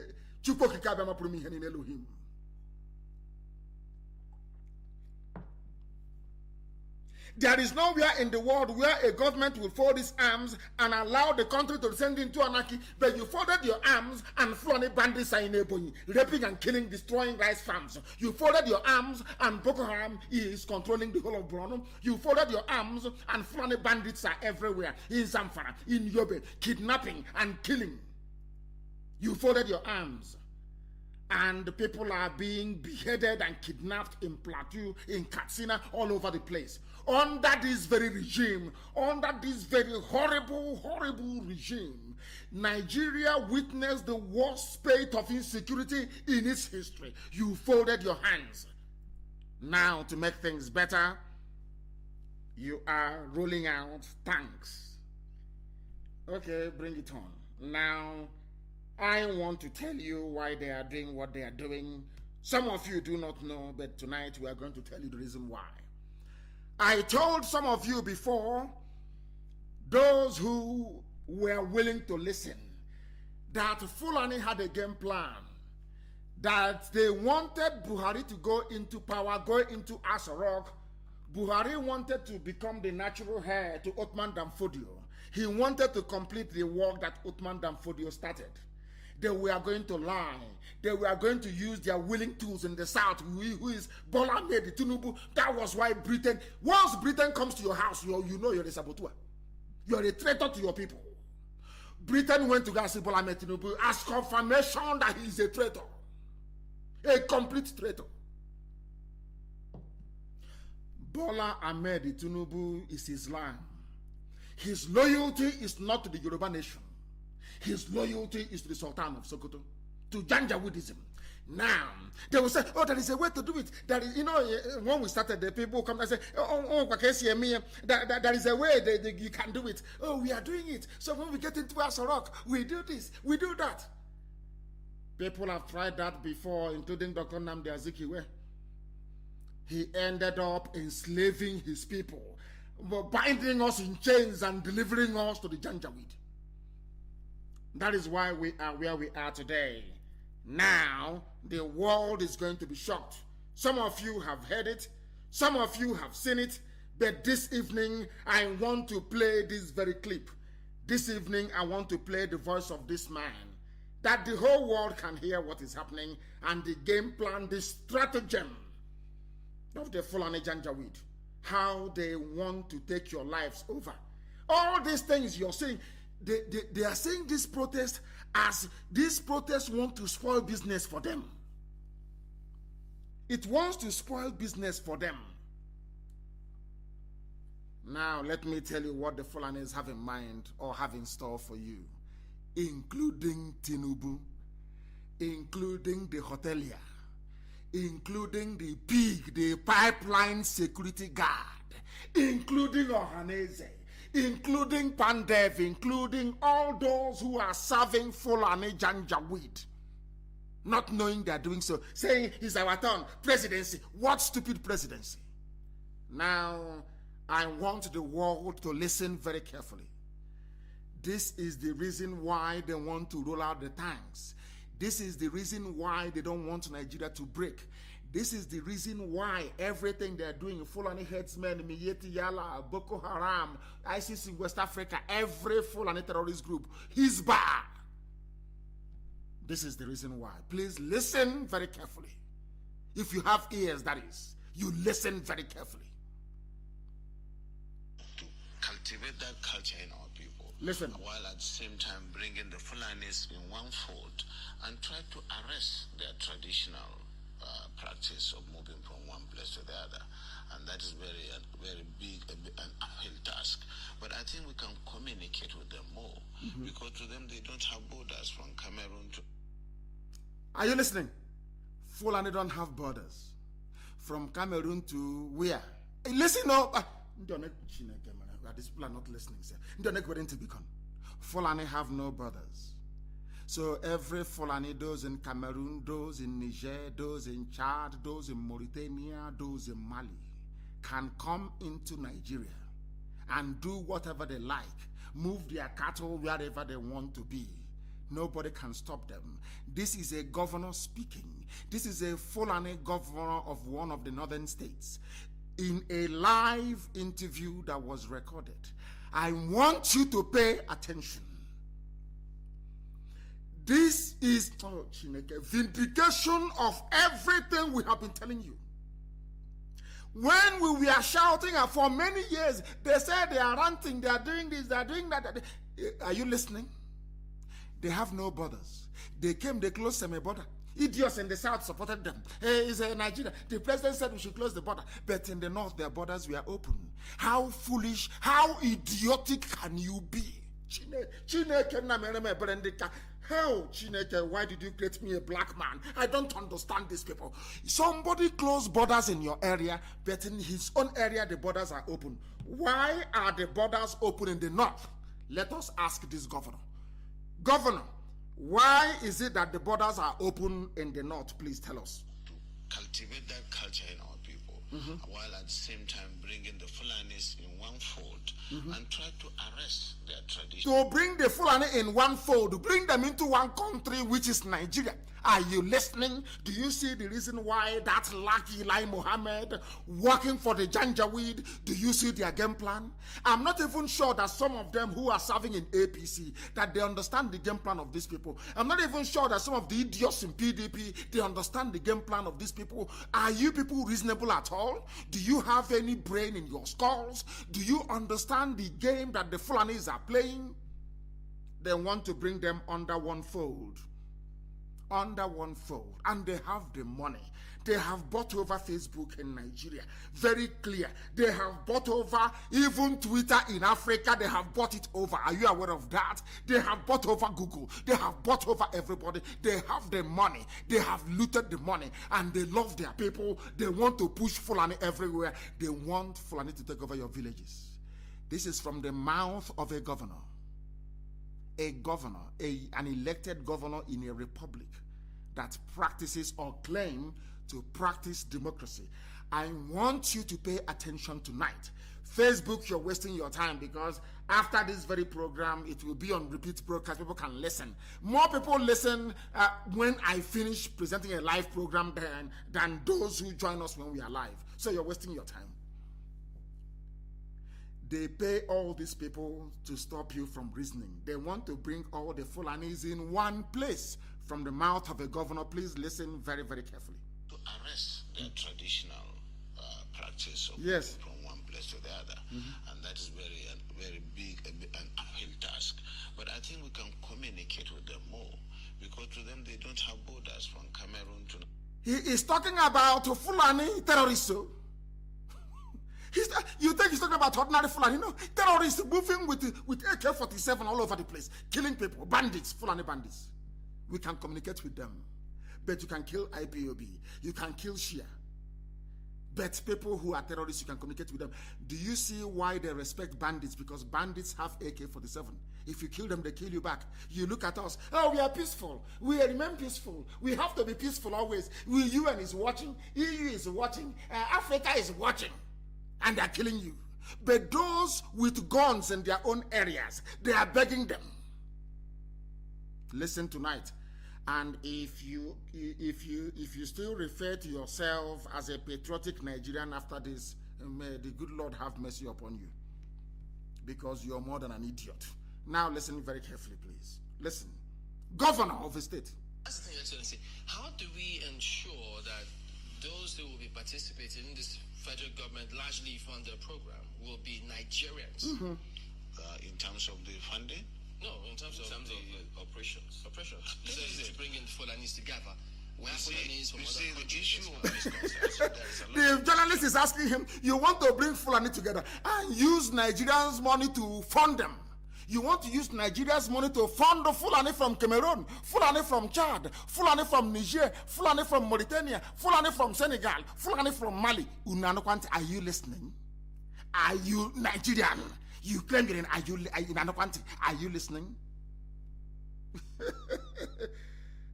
There is nowhere in the world where a government will fold its arms and allow the country to descend into anarchy, but you folded your arms and Fulani bandits are in Ebonyi, raping and killing, destroying rice farms. You folded your arms and Boko Haram is controlling the whole of Borno. You folded your arms and Fulani bandits are everywhere, in Zamfara, in Yobe, kidnapping and killing. You folded your arms. And people are being beheaded and kidnapped in Plateau, in Katsina, all over the place. Under this very regime, under this very horrible, horrible regime, Nigeria witnessed the worst spate of insecurity in its history. You folded your hands. Now, to make things better, you are rolling out tanks. Okay, bring it on. Now, I want to tell you why they are doing what they are doing. Some of you do not know, but tonight we are going to tell you the reason why. I told some of you before, those who were willing to listen, that Fulani had a game plan, that they wanted Buhari to go into power, go into Aso Rock. Buhari wanted to become the natural heir to Othman Dan Fodio. He wanted to complete the work that Othman Dan Fodio started. They were going to lie. They were going to use their willing tools in the south, who is Bola Ahmed Tinubu. That was why Britain, once Britain comes to your house, you know you're a saboteur. You're a traitor to your people. Britain went to see Bola Ahmed Tinubu as confirmation that he is a traitor. A complete traitor. Bola Ahmed Tinubu is Islam. His loyalty is not to the Yoruba nation. His loyalty is to the Sultan of Sokoto, to Janjaweedism. Now, they will say, oh, there is a way to do it. There is, when we started, the people come and say, there is a way that you can do it. Oh, we are doing it. So when we get into Aso Rock, we do this, we do that. People have tried that before, including Dr. NNAMDI Azikiwe. he ended up enslaving his people, binding us in chains and delivering us to the Janjaweed. That is why we are where we are today. Now, the world is going to be shocked. Some of you have heard it, some of you have seen it, but this evening, I want to play this very clip. This evening, I want to play the voice of this man, that the whole world can hear what is happening and the game plan, the stratagem of the Fulani Janjaweed, how they want to take your lives over. All these things you're seeing, they are saying this protest as this protest want to spoil business for them. It wants to spoil business for them. Now, let me tell you what the Fulanis have in mind or have in store for you, including Tinubu, including the hotelier, including the pig, the pipeline security guard, including Ohaneze, including Pandev, including all those who are serving Fulani Janjaweed, not knowing they are doing so, saying it's our turn, presidency. What stupid presidency? Now, I want the world to listen very carefully. This is the reason why they want to roll out the tanks. This is the reason why they don't want Nigeria to break. This is the reason why everything they're doing, Fulani headsmen, Miyetti Yala, Boko Haram, ISIS in West Africa, every Fulani terrorist group, Hizbah. This is the reason why. Please listen very carefully. If you have ears, that is, you listen very carefully. To cultivate that culture in our people. Listen. While at the same time bringing the Fulanis in one fold and try to arrest their traditional practice of moving from one place to the other. And that is very big, an uphill task. But I think we can communicate with them more, because to them, they don't have borders from Cameroon to... Are you listening? Fulani don't have borders. From Cameroon to where? Hey, listen up. These people are not listening, sir. Fulani have no borders. So every Fulani, those in Cameroon, those in Niger, those in Chad, those in Mauritania, those in Mali, can come into Nigeria and do whatever they like, move their cattle wherever they want to be. Nobody can stop them. This is a governor speaking. This is a Fulani governor of one of the northern states in a live interview that was recorded. I want you to pay attention. This is vindication of everything we have been telling you. When we were shouting for many years, they said they are ranting, they are doing this, they are doing that. Are you listening? They have no borders. They came, they closed semi-border. Idiots in the south supported them. It's Nigeria. The president said we should close the border. But in the north, their borders were open. How foolish, how idiotic can you be? Hell, Chineke, why did you create me a black man? I don't understand these people. Somebody closed borders in your area, but in his own area, the borders are open. Why are the borders open in the north? Let us ask this governor. Governor, why is it that the borders are open in the north? Please tell us. To cultivate that culture in our people, while at the same time bringing the Fulanis in one fold and try to arrest their tradition. To bring the Fulani in one fold, bring them into one country, which is Nigeria. Are you listening? Do you see the reason why that lucky Lai Mohammed working for the Janjaweed? Do you see their game plan? I'm not even sure that some of them who are serving in APC, that they understand the game plan of these people. I'm not even sure that some of the idiots in PDP, they understand the game plan of these people. Are you people reasonable at all? Do you have any brain in your skulls? Do you understand the game that the Fulanis are playing? They want to bring them under one fold. Under one fold, and they have the money. They have bought over Facebook in Nigeria. Very clear. They have bought over even Twitter in Africa. They have bought it over. Are you aware of that? They have bought over Google. They have bought over everybody. They have the money. They have looted the money, and they love their people. They want to push Fulani everywhere. They want Fulani to take over your villages. This is from the mouth of a governor. A governor, an elected governor in a republic that practices or claim to practice democracy. I want you to pay attention tonight. Facebook, you're wasting your time because after this very program, it will be on repeat broadcast. People can listen. More people listen when I finish presenting a live program than those who join us when we are live. So you're wasting your time. They pay all these people to stop you from reasoning. They want to bring all the Fulanis in one place. From the mouth of a governor, please listen very, very carefully. To arrest their traditional practice of yes. from one place to the other, and that is very big an uphill task. But I think we can communicate with them more, because to them they don't have borders from Cameroon to. He is talking about Fulani terrorists. So. You think he's talking about ordinary Fulani? No, terrorists moving with AK-47 all over the place, killing people, bandits, Fulani bandits. We can communicate with them, but you can kill IPOB, you can kill Shia. But people who are terrorists, you can communicate with them. Do you see why they respect bandits? Because bandits have AK-47. If you kill them, they kill you back. You look at us, oh, we are peaceful. We remain peaceful. We have to be peaceful always. UN is watching, EU is watching, Africa is watching, and they're killing you. But those with guns in their own areas, they are begging them. Listen tonight. And if you still refer to yourself as a patriotic Nigerian after this, may the good Lord have mercy upon you, because you're more than an idiot. Now listen very carefully, please. Listen. Governor of a state. That's the thing, Excellency. How do we ensure that those who will be participating in this federal government largely funded program will be Nigerians? In terms of the funding? No, in terms of the operations. Operations. You said to bring in Fulanis together. Where Fulanis from other countries. The journalist is asking him, you want to bring Fulani together and use Nigerians' money to fund them. You want to use Nigeria's money to fund the Fulani from Cameroon, Fulani from Chad, Fulani from Niger, Fulani from Mauritania, Fulani from Senegal, Fulani from Mali. Are you listening? Are you Nigerian? You claim you're in are you listening?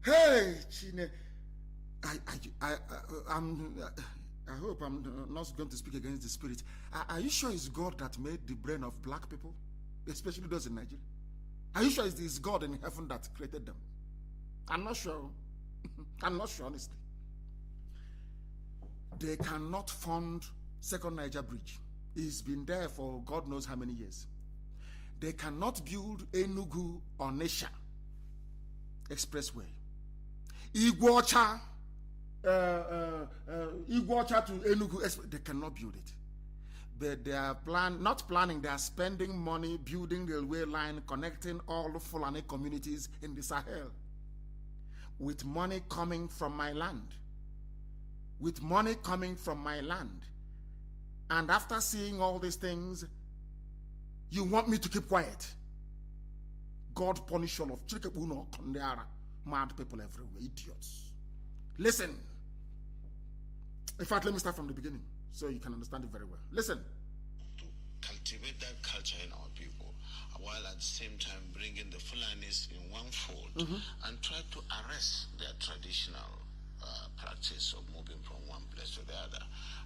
Hey, Chine, I hope I'm not going to speak against the spirit. Are you sure it's God that made the brain of black people, especially those in Nigeria? Are you sure it's God in heaven that created them? I'm not sure. I'm not sure, honestly. They cannot fund Second Niger Bridge. It's been there for God knows how many years. They cannot build Enugu or Nesha Expressway. Iguacha to Enugu, they cannot build it. But they are they are spending money building the railway line connecting all the Fulani communities in the Sahel. With money coming from my land. With money coming from my land. And after seeing all these things, you want me to keep quiet? God punish all of Chirikebuno, Kondeara, mad people everywhere, idiots. Listen. In fact, let me start from the beginning so you can understand it very well. Listen. To cultivate that culture in our people, while at the same time bringing the Fulanis in one fold and try to arrest their traditional practice of moving from one place to the other,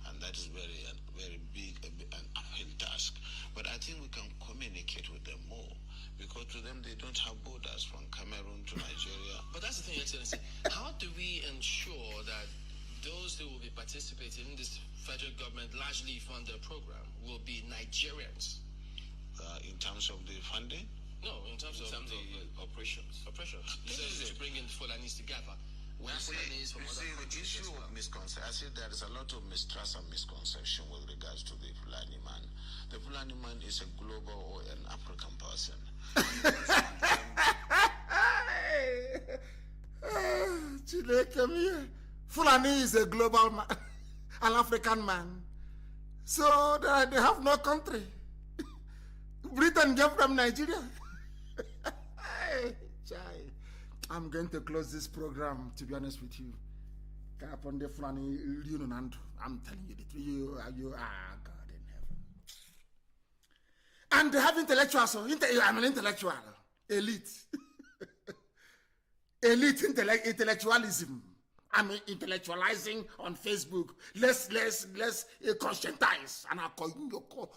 and that is very big an uphill task. But I think we can communicate with them more, because to them they don't have borders from Cameroon to Nigeria. But that's the thing, Excellency. How do we ensure that those who will be participating in this federal government largely funded program will be Nigerians? In terms of the funding? No, in terms of the operations. Operations. You said to bring in Fulanis together. Where Fulanis from other countries. The issue of misconception, I say there is a lot of mistrust and misconception with regards to the Fulani man. The Fulani man is a global or an African person. Chile, come here. Fulani is a global man, an African man. So they have no country. Britain came from Nigeria. I'm going to close this program, to be honest with you. I'm telling you the truth. You are God in heaven. And they have intellectuals. I'm an intellectual. Elite. Elite intellectualism. I'm intellectualizing on Facebook. Let's conscientize. And I'm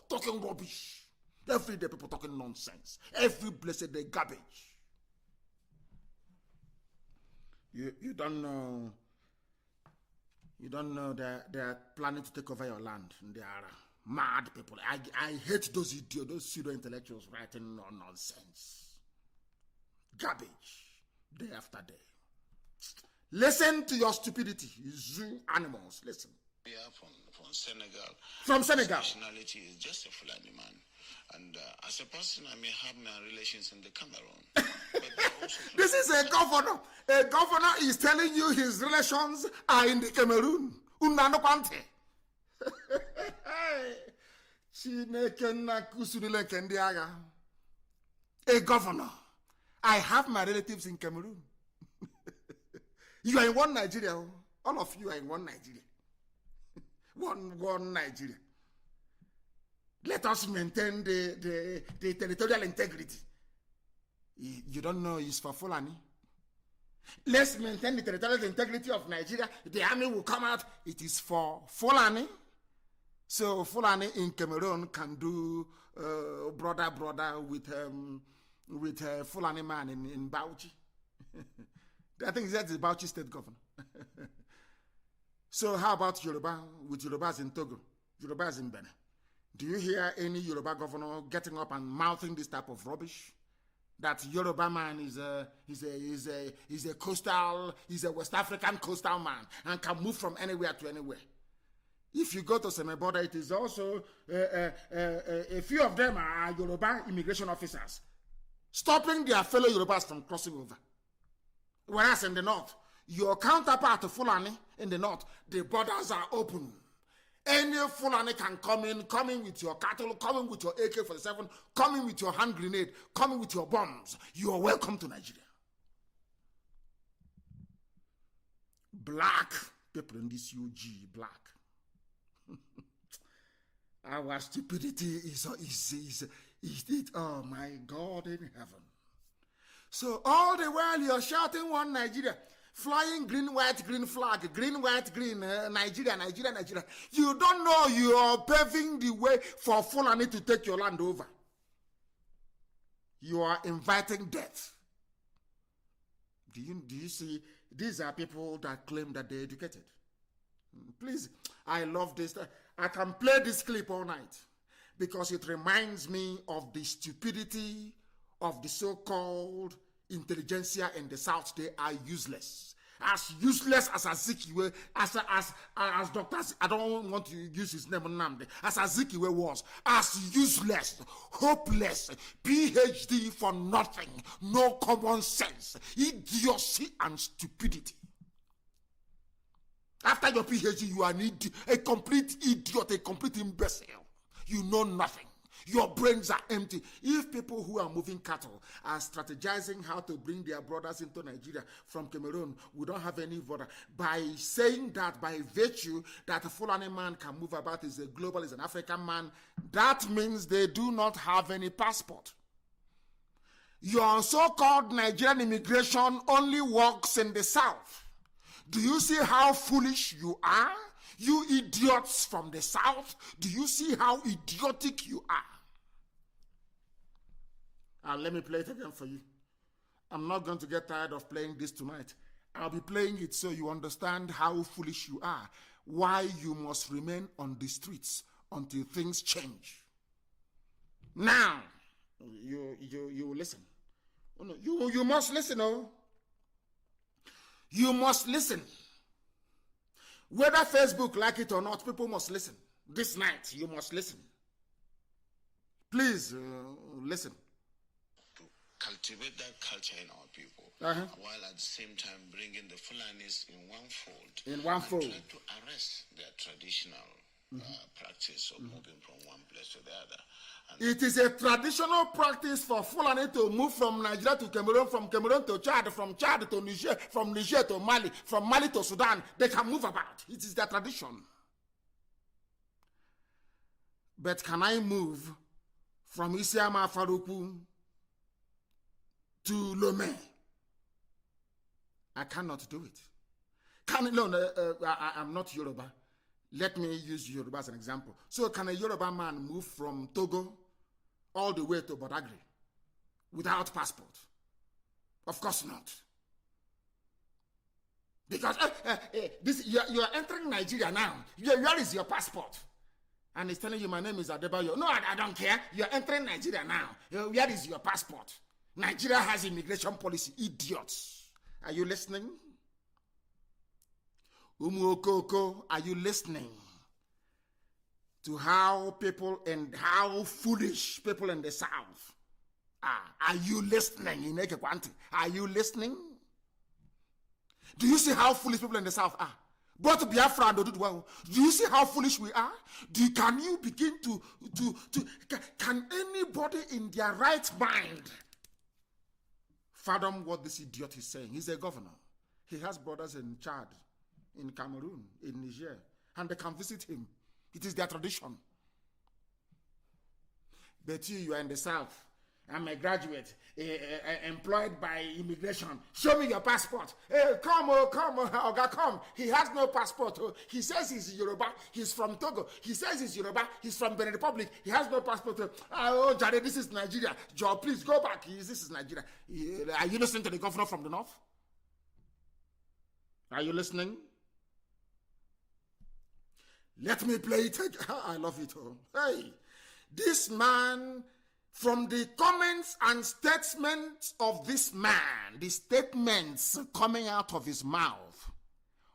talking rubbish. Every day people talking nonsense. Every blessed day garbage. You don't know. You don't know that they are planning to take over your land. They are mad people. I hate those idiots, those pseudo-intellectuals writing nonsense. Garbage. Day after day. Listen to your stupidity, you zoo animals. Listen. Yeah, from Senegal. From Senegal. Nationality is just a Fulani man. And as a person, I may have my relations in the Cameroon. But this is a governor. A governor is telling you his relations are in the Cameroon. A governor. I have my relatives in Cameroon. You are in one Nigeria. All of you are in one Nigeria. One Nigeria. Let us maintain the territorial integrity. You don't know it's for Fulani. Let's maintain the territorial integrity of Nigeria. The army will come out. It is for Fulani. So Fulani in Cameroon can do brother with Fulani man in Bauchi. I think that's the Bauchi state governor. So how about Yoruba with Yorubas in Togo, Yorubas in Benin? Do you hear any Yoruba governor getting up and mouthing this type of rubbish? That Yoruba man is a coastal, he's a West African coastal man and can move from anywhere to anywhere. If you go to Semeboda, it is also a few of them are Yoruba immigration officers, stopping their fellow Yorubas from crossing over. Whereas in the north, your counterpart to Fulani in the north, the borders are open. Any Fulani can come in with your cattle, come in with your AK-47, come in with your hand grenade, come in with your bombs. You are welcome to Nigeria. Black people in this UG, black. Our stupidity is it? Oh my God in heaven. So all the while you're shouting one Nigeria, flying green, white, green flag, green, white, green, Nigeria, Nigeria, Nigeria. You don't know you are paving the way for Fulani to take your land over. You are inviting death. Do you see? These are people that claim that they're educated. Please, I love this. I can play this clip all night because it reminds me of the stupidity of the so-called intelligentsia in the South. They are useless. As useless as Azikiwe, as Dr. I don't want to use his name, NNAMDI, as Azikiwe was, as useless, hopeless, PhD for nothing, no common sense, idiocy and stupidity. After your PhD, you are a complete idiot, a complete imbecile. You know nothing. Your brains are empty. If people who are moving cattle are strategizing how to bring their brothers into Nigeria from Cameroon, we don't have any border. By saying that, by virtue that a Fulani man can move about, is a global, is an African man, that means they do not have any passport. Your so-called Nigerian immigration only works in the South. Do you see how foolish you are? You idiots from the South, do you see how idiotic you are? And let me play it again for you. I'm not going to get tired of playing this tonight. I'll be playing it so you understand how foolish you are, why you must remain on the streets until things change. Now, you listen. Oh, no, you must listen, oh. You must listen. Whether Facebook like it or not, people must listen. This night, you must listen. Please, listen. To cultivate that culture in our people, while at the same time bringing the Fulanis in one fold. In one fold. Try to arrest their traditional practice of moving from one place to the other. And it is a traditional practice for Fulani to move from Nigeria to Cameroon, from Cameroon to Chad, from Chad to Niger, from Niger to Mali, from Mali to Sudan. They can move about. It is their tradition. But can I move from Isiama Faruku to Lomé? I cannot do it. I'm not Yoruba. Let me use Yoruba as an example. So can a Yoruba man move from Togo all the way to Badagry without passport? Of course not. Because you are entering Nigeria now. Where is your passport? And he's telling you, my name is Adebayo. No, I don't care. You're entering Nigeria now. Where is your passport? Nigeria has immigration policy. Idiots. Are you listening? Umuokoko, are you listening to how foolish people in the South are? Are you listening? Are you listening? Do you see how foolish people in the South are? Both Biafra and Oduduwa. Do you see how foolish we are? Can you begin can anybody in their right mind fathom what this idiot is saying? He's a governor. He has brothers in Chad, in Cameroon, in Niger, and they can visit him. It is their tradition. But you are in the South. I'm a graduate, employed by immigration. Show me your passport. Hey, come, Oga, come. He has no passport. He says he's Yoruba. He's from Togo. He says he's Yoruba. He's from Benin Republic. He has no passport. Oh, Jare, this is Nigeria. Joe, please go back. This is Nigeria. Are you listening to the governor from the north? Are you listening? Let me play it again. I love it all. Hey, this man, from the comments and statements of this man, the statements coming out of his mouth,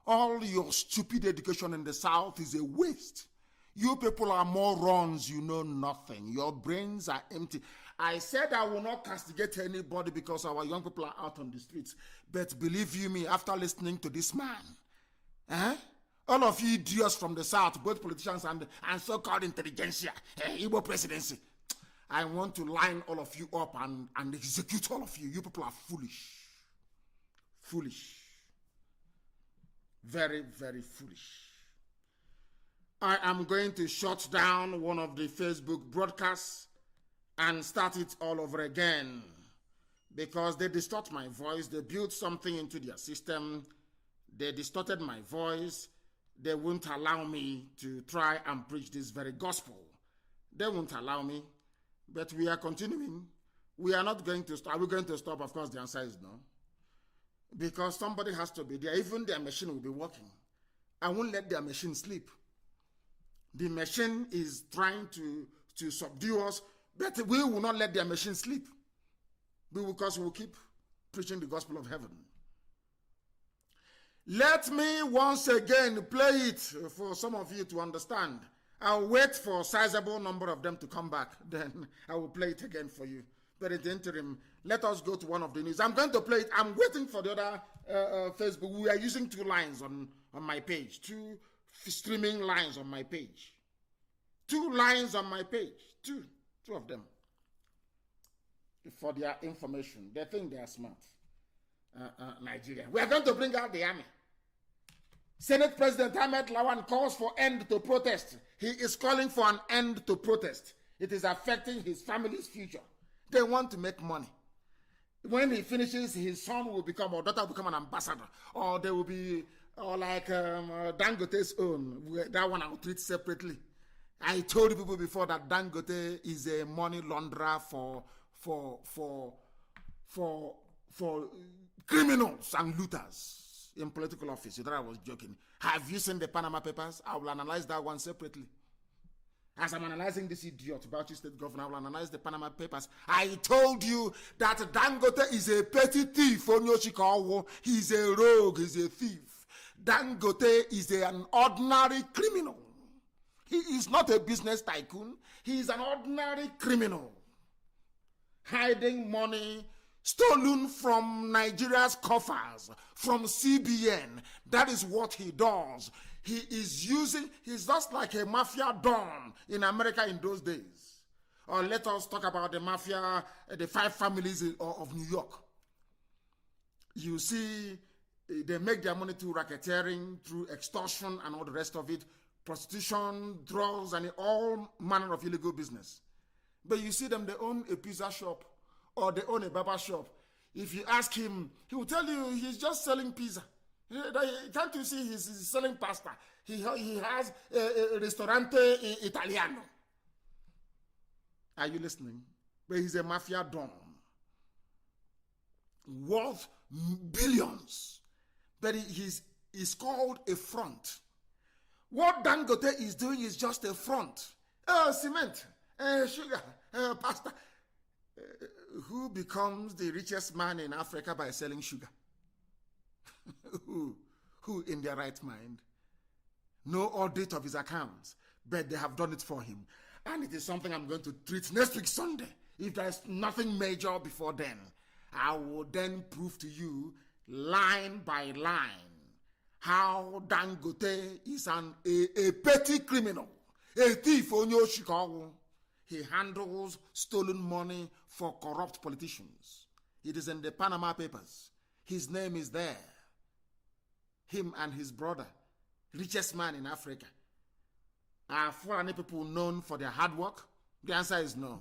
all your stupid education in the South is a waste. You people are morons, you know nothing. Your brains are empty. I said I will not castigate anybody because our young people are out on the streets. But believe you me, after listening to this man, all of you idiots from the South, both politicians and so-called intelligentsia, Igbo presidency, I want to line all of you up and execute all of you. You people are foolish. Foolish. Very, very foolish. I am going to shut down one of the Facebook broadcasts and start it all over again because they distort my voice. They built something into their system. They distorted my voice. They won't allow me to try and preach this very gospel. They won't allow me. But we are continuing. We are not going to stop. Are we going to stop? Of course, the answer is no. Because somebody has to be there. Even their machine will be working. I won't let their machine sleep. The machine is trying to subdue us, but we will not let their machine sleep. Because we will keep preaching the gospel of heaven. Let me once again play it for some of you to understand. I'll wait for a sizable number of them to come back. Then I will play it again for you. But in the interim, let us go to one of the news. I'm going to play it. I'm waiting for the other Facebook. We are using 2 lines on my page. 2 streaming lines on my page. 2 lines on my page. 2 of them. For their information. They think they are smart. Nigeria. We are going to bring out the army. Senate President Ahmed Lawan calls for end to protest. He is calling for an end to protest. It is affecting his family's future. They want to make money. When he finishes, his son will become, or daughter will become an ambassador. Or they will be, or like Dangote's own. That one I will treat separately. I told people before that Dangote is a money launderer for criminals and looters in political office. You thought I was joking. Have you seen the Panama Papers? I will analyze that one separately. As I'm analyzing this idiot, Bauchi State Governor, I will analyze the Panama Papers. I told you that Dangote is a petty thief. He's a rogue, he's a thief. Dangote is an ordinary criminal. He is not a business tycoon. He is an ordinary criminal. Hiding money stolen from Nigeria's coffers, from CBN. That is what he does. He is he's just like a mafia don in America in those days. Or let us talk about the mafia, the 5 families of New York. You see, they make their money through racketeering, through extortion and all the rest of it, prostitution, drugs, and all manner of illegal business. But you see them, they own a pizza shop or they own a barber shop. If you ask him, he will tell you he's just selling pizza. Can't you see he's selling pasta? He has a ristorante Italiano. Are you listening? But he's a mafia don. Worth billions. But he's called a front. What Dangote is doing is just a front. Cement, sugar, pasta. Who becomes the richest man in Africa by selling sugar? Who in their right mind? No audit of his accounts, but they have done it for him. And it is something I'm going to treat next week Sunday. If there's nothing major before then, I will then prove to you line by line how Dangote is a petty criminal, a thief on your Chicago. He handles stolen money for corrupt politicians. It is in the Panama Papers. His name is there. Him and his brother, richest man in Africa. Are foreign people known for their hard work? The answer is no.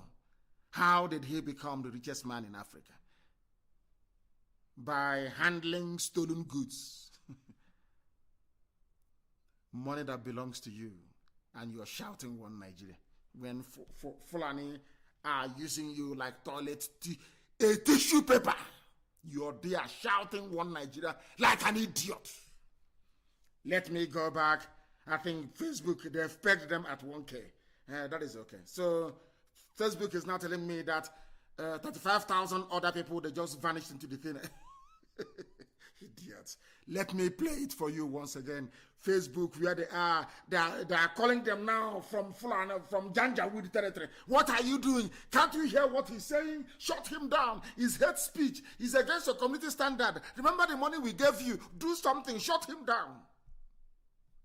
How did he become the richest man in Africa? By handling stolen goods. Money that belongs to you. And you're shouting one Nigeria. When Fulani are using you like a tissue paper. You're there shouting one Nigeria like an idiot. Let me go back. I think Facebook, they've pegged them at 1K. That is okay. So Facebook is now telling me that 35,000 other people, they just vanished into the thing. Idiots. Let me play it for you once again. Facebook, where they are calling them now from Fulani, from Janjaweed territory. What are you doing? Can't you hear what he's saying? Shut him down. It's hate speech. It's against your community standard. Remember the money we gave you. Do something. Shut him down.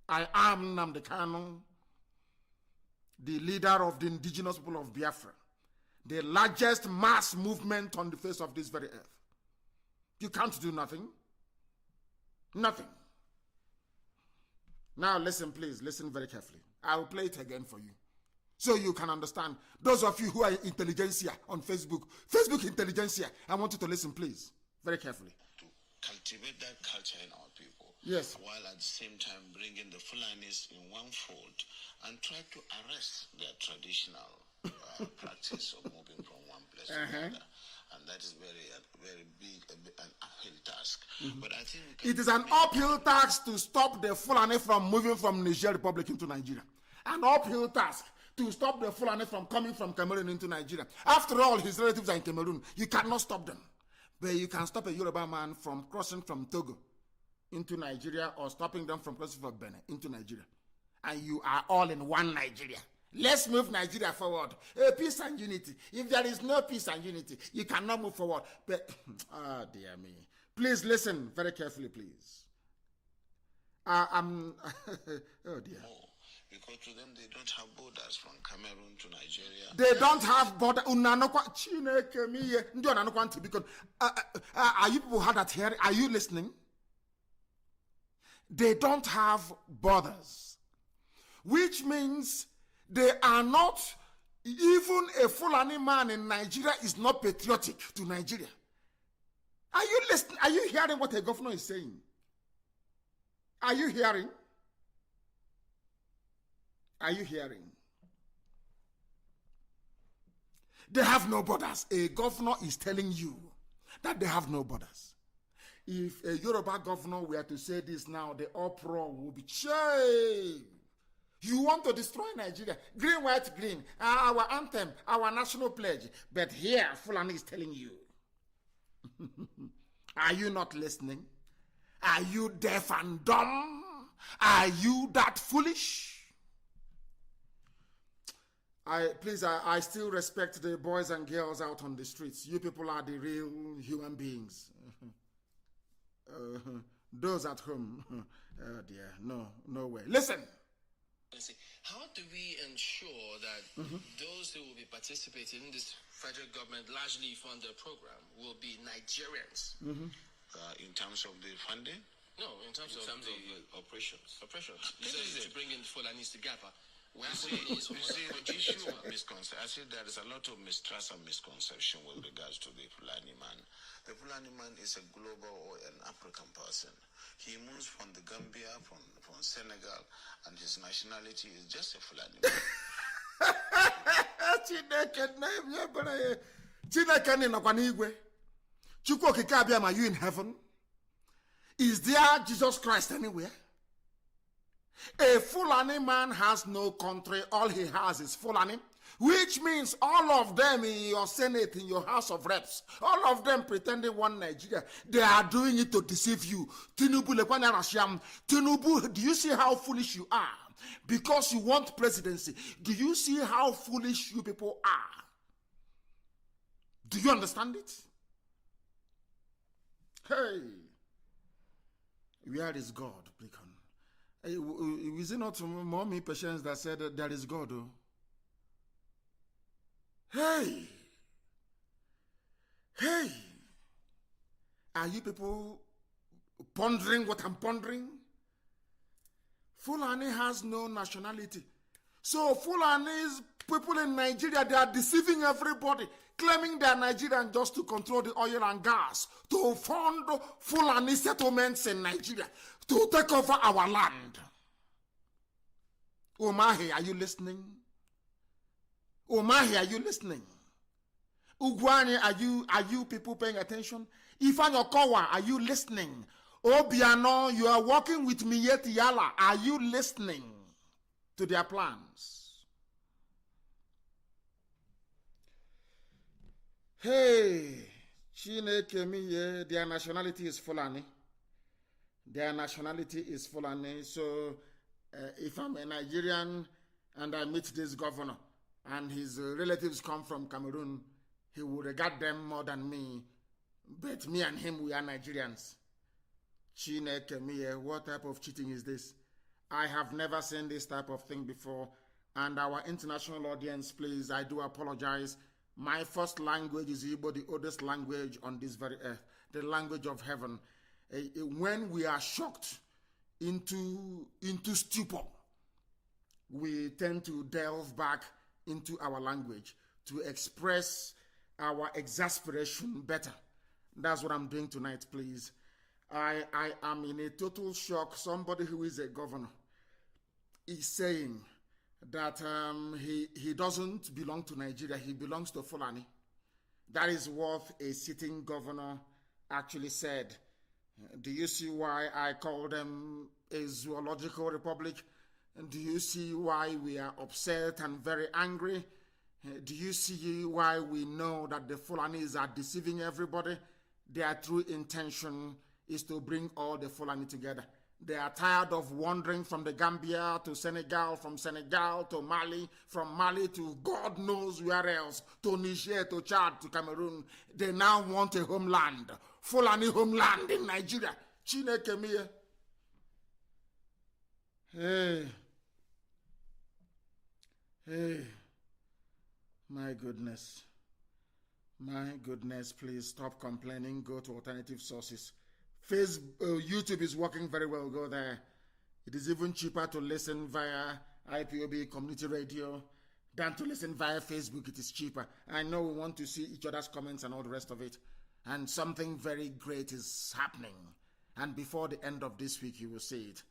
I am NNAMDI KANU, the leader of the indigenous people of Biafra, the largest mass movement on the face of this very earth. You can't do nothing. Nothing. Now listen, please. Listen very carefully. I will play it again for you so you can understand. Those of you who are intelligentsia on Facebook, Facebook intelligentsia, I want you to listen, please, very carefully. To cultivate that culture in our people. Yes. While at the same time bringing the Fulanis in one fold and try to arrest their traditional practice of moving from one place to another. And that is very big, an uphill task. But I think it is an uphill task to stop the Fulani from moving from Niger Republic into Nigeria. An uphill task to stop the Fulani from coming from Cameroon into Nigeria. After all, his relatives are in Cameroon. You cannot stop them. But you can stop a Yoruba man from crossing from Togo into Nigeria or stopping them from crossing from Benin into Nigeria. And you are all in one Nigeria. Let's move Nigeria forward. Peace and unity. If there is no peace and unity, you cannot move forward. But, oh dear me. Please listen very carefully, please. Oh dear. Because to them, they don't have borders from Cameroon to Nigeria. They don't have borders. Are you people hard at hearing? Are you listening? They don't have borders. Which means they are not, even a Fulani man in Nigeria is not patriotic to Nigeria. Are you listening? Are you hearing what a governor is saying? Are you hearing? Are you hearing? They have no borders. A governor is telling you that they have no borders. If a Yoruba governor were to say this now, the uproar will be changed. You want to destroy Nigeria. Green, white, green. Our anthem, our national pledge. But here, Fulani is telling you. Are you not listening? Are you deaf and dumb? Are you that foolish? I still respect the boys and girls out on the streets. You people are the real human beings. Those at home, oh dear, no way. Listen. How do we ensure that those who will be participating in this federal government largely funded program will be Nigerians? In terms of the funding? No, in terms of the operations. You said to bring in Fulanis together. When You see, the issue of misconception, I said there is a lot of mistrust and misconception with regards to the Fulani man. The Fulani man is a global or an African person. He moves from the Gambia, from Senegal, and his nationality is just a Fulani man. Are you in heaven? Is there Jesus Christ anywhere? A Fulani man has no country. All he has is Fulani, which means all of them in your Senate, in your House of Reps, all of them pretending one Nigeria. They are doing it to deceive you. Tinubu, do you see how foolish you are? Because you want presidency. Do you see how foolish you people are? Do you understand it? Hey, where is God, Blicon? Is it not mommy patients that said that there is God? Oh? Hey, are you people pondering what I'm pondering? Fulani has no nationality. So Fulani's people in Nigeria, they are deceiving everybody, claiming they are Nigerian just to control the oil and gas, to fund Fulani settlements in Nigeria, to take over our land. Omahe, are you listening? Omahe, are you listening? Ugwani, are you people paying attention? Ifan Okowa, are you listening? Obiano, you are working with Mieti Yala. Are you listening to their plans? Hey, Chineke miye, their nationality is Fulani. Their nationality is Fulani. So, if I'm a Nigerian and I meet this governor and his relatives come from Cameroon, he will regard them more than me. But me and him, we are Nigerians. Chineke miye, what type of cheating is this? I have never seen this type of thing before. And our international audience, please, I do apologize. My first language is Igbo, the oldest language on this very earth, the language of heaven. When we are shocked into stupor, we tend to delve back into our language to express our exasperation better. That's what I'm doing tonight, please. I am in a total shock. Somebody who is a governor is saying that he doesn't belong to Nigeria, he belongs to Fulani. That is what a sitting governor actually said. Do you see why I call them a zoological republic? Do you see why we are upset and very angry? Do you see why we know that the Fulanis are deceiving everybody? Their true intention is to bring all the Fulani together. They are tired of wandering from the Gambia to Senegal, from Senegal to Mali, from Mali to God knows where else, to Niger, to Chad, to Cameroon. They now want a homeland, Fulani homeland in Nigeria. Chineke miye. Hey, my goodness, please stop complaining, go to alternative sources. YouTube is working very well, go there. It is even cheaper to listen via IPOB community radio than to listen via Facebook. It is cheaper. I know we want to see each other's comments and all the rest of it. And something very great is happening. And before the end of this week, you will see it.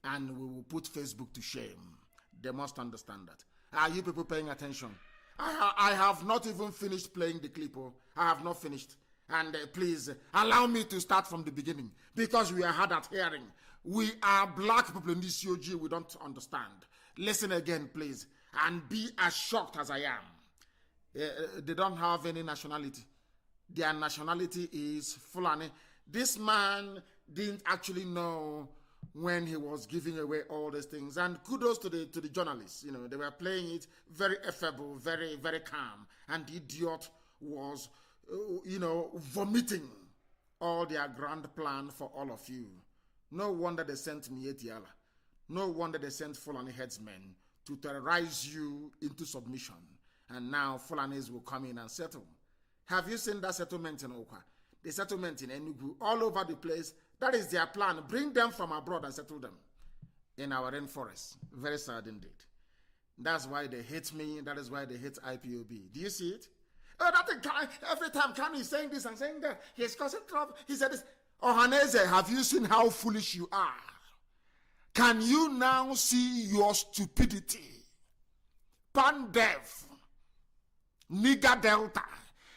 And we will put Facebook to shame. They must understand that. Are you people paying attention? I have not even finished playing the clip. I have not finished. And please allow me to start from the beginning, because we are hard at hearing. We are black people in this COG. We don't understand. Listen again, please, and be as shocked as I am. They don't have any nationality. Their nationality is Fulani. This man didn't actually know when he was giving away all these things. And kudos to the journalists. You know, they were playing it very affable, very, very calm. And the idiot was, vomiting all their grand plan for all of you. No wonder they sent Mieti Yala. No wonder they sent Fulani headsmen to terrorize you into submission. And now Fulanis will come in and settle. Have you seen that settlement in Okwa? The settlement in Enugu, all over the place. That is their plan. Bring them from abroad and settle them in our rainforest. Very sad indeed. That's why they hate me. That is why they hate IPOB. Do you see it? Oh, that thing, every time KANU is saying this and saying that, he's causing trouble. He said this. Ohaneze, have you seen how foolish you are? Can you now see your stupidity? Pandev, Niger Delta,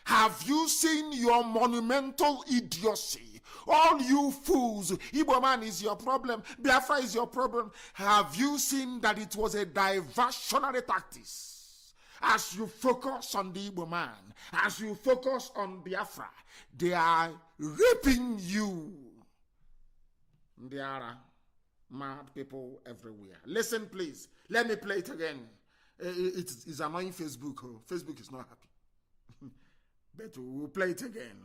have you seen your monumental idiocy? All you fools, Igbo man is your problem, Biafra is your problem. Have you seen that it was a diversionary tactics? As you focus on the Igbo man, as you focus on Biafra, they are raping you. There are mad people everywhere. Listen, please. Let me play it again. It's annoying Facebook. Oh. Facebook is not happy. But we'll play it again.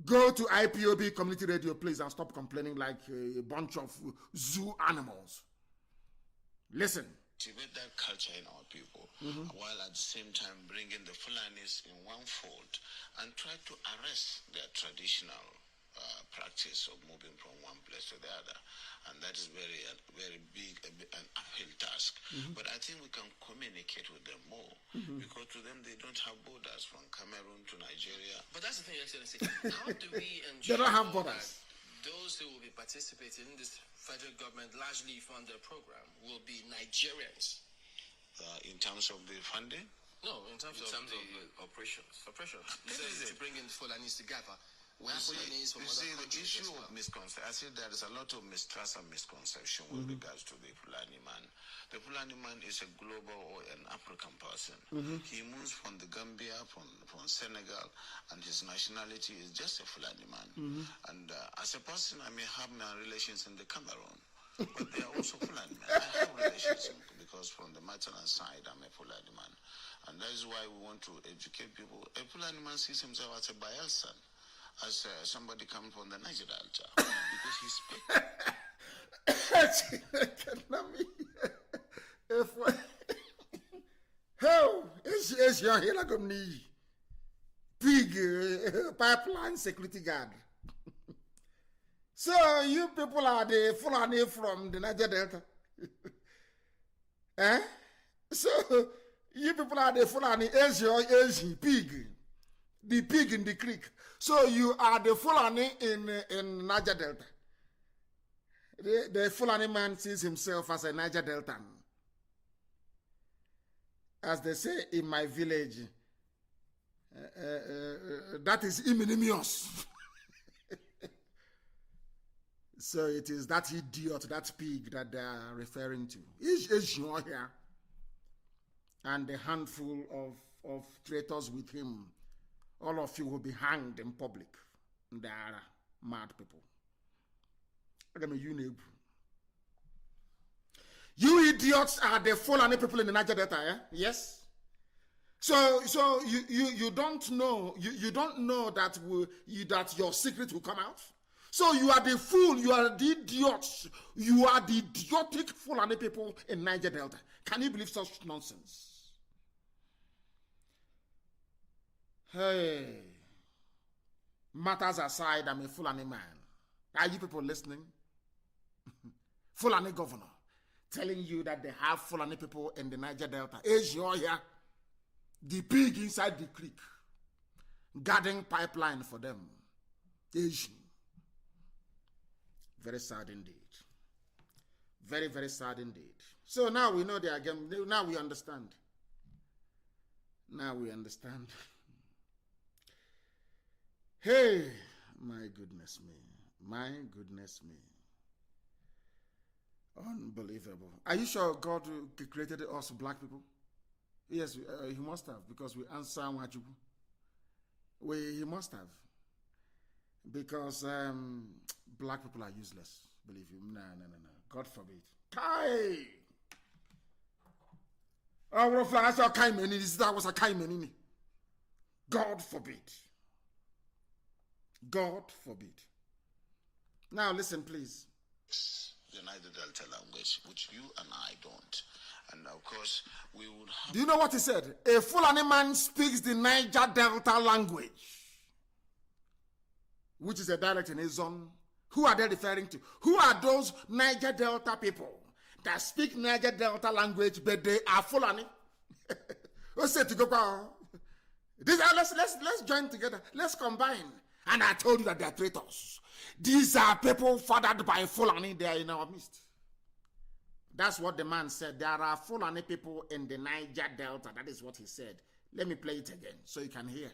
Go to IPOB community radio, please, and stop complaining like a bunch of zoo animals. Listen. Cultivate that culture in our people, while at the same time bringing the Fulanis in one fold and try to arrest their traditional practice of moving from one place to the other. And that is very big, an uphill task. But I think we can communicate with them more, because to them they don't have borders from Cameroon to Nigeria. But that's the thing, Excellency. How do we ensure they don't have borders? Those who will be participating in this federal government largely funded program will be Nigerians? In terms of the funding? No, in terms of the operations. You said to bring in Fulanis together. We have Fulanis from other the countries issue as well. of misconception, I see there is a lot of mistrust and misconception with regards to the Fulani man. The Fulani man is a global or an African person. He moves from the Gambia, from Senegal, and his nationality is just a Fulani man. And as a person, I may have my relations in the Cameroon, but they are also Fulani men. I have relations because from the maternal side, I'm a Fulani man. And that is why we want to educate people. A Fulani man sees himself as a Bayelsan, as somebody coming from the Niger Delta, because he speaks. How is your Hilagomni big pipeline security guard? So you people are the Fulani from the Niger Delta? Eh? So you people are the Fulani, Asia, pig, the pig in the creek. So you are the Fulani in Niger Delta. The Fulani man sees himself as a Niger Deltan. As they say in my village, that is ignominious. So it is that idiot, that pig that they are referring to. Is here. And a handful of traitors with him. All of you will be hanged in public. They are mad people. You idiots are the Fulani people in the Niger Delta, eh? Yes. So you don't know you don't know that that your secret will come out. So you are the fool. You are the idiots. You are the idiotic Fulani people in Niger Delta. Can you believe such nonsense? Hey, matters aside, I'm a Fulani man. Are you people listening? Fulani governor telling you that they have Fulani people in the Niger Delta. Asia, the pig inside the creek, guarding pipeline for them. Asian. Very sad indeed. Very, very sad indeed. So now we know they are again. Now we understand. Now we understand. Hey, my goodness me. My goodness me. Unbelievable. Are you sure God created us black people? Yes, he must have, because we answer Wajubu. He must have. Because black people are useless. Believe you. No. God forbid. Kai! God forbid. God forbid. Now listen, please. The Niger Delta language, which you and I don't. And of course, we would have... Do you know what he said? A Fulani man speaks the Niger Delta language, which is a dialect in his zone. Who are they referring to? Who are those Niger Delta people that speak Niger Delta language, but they are Fulani. Let's say to go. Let's join together. Let's combine. And I told you that they are traitors. These are people fathered by Fulani. They are in our midst. That's what the man said. There are Fulani people in the Niger Delta. That is what he said. Let me play it again so you can hear.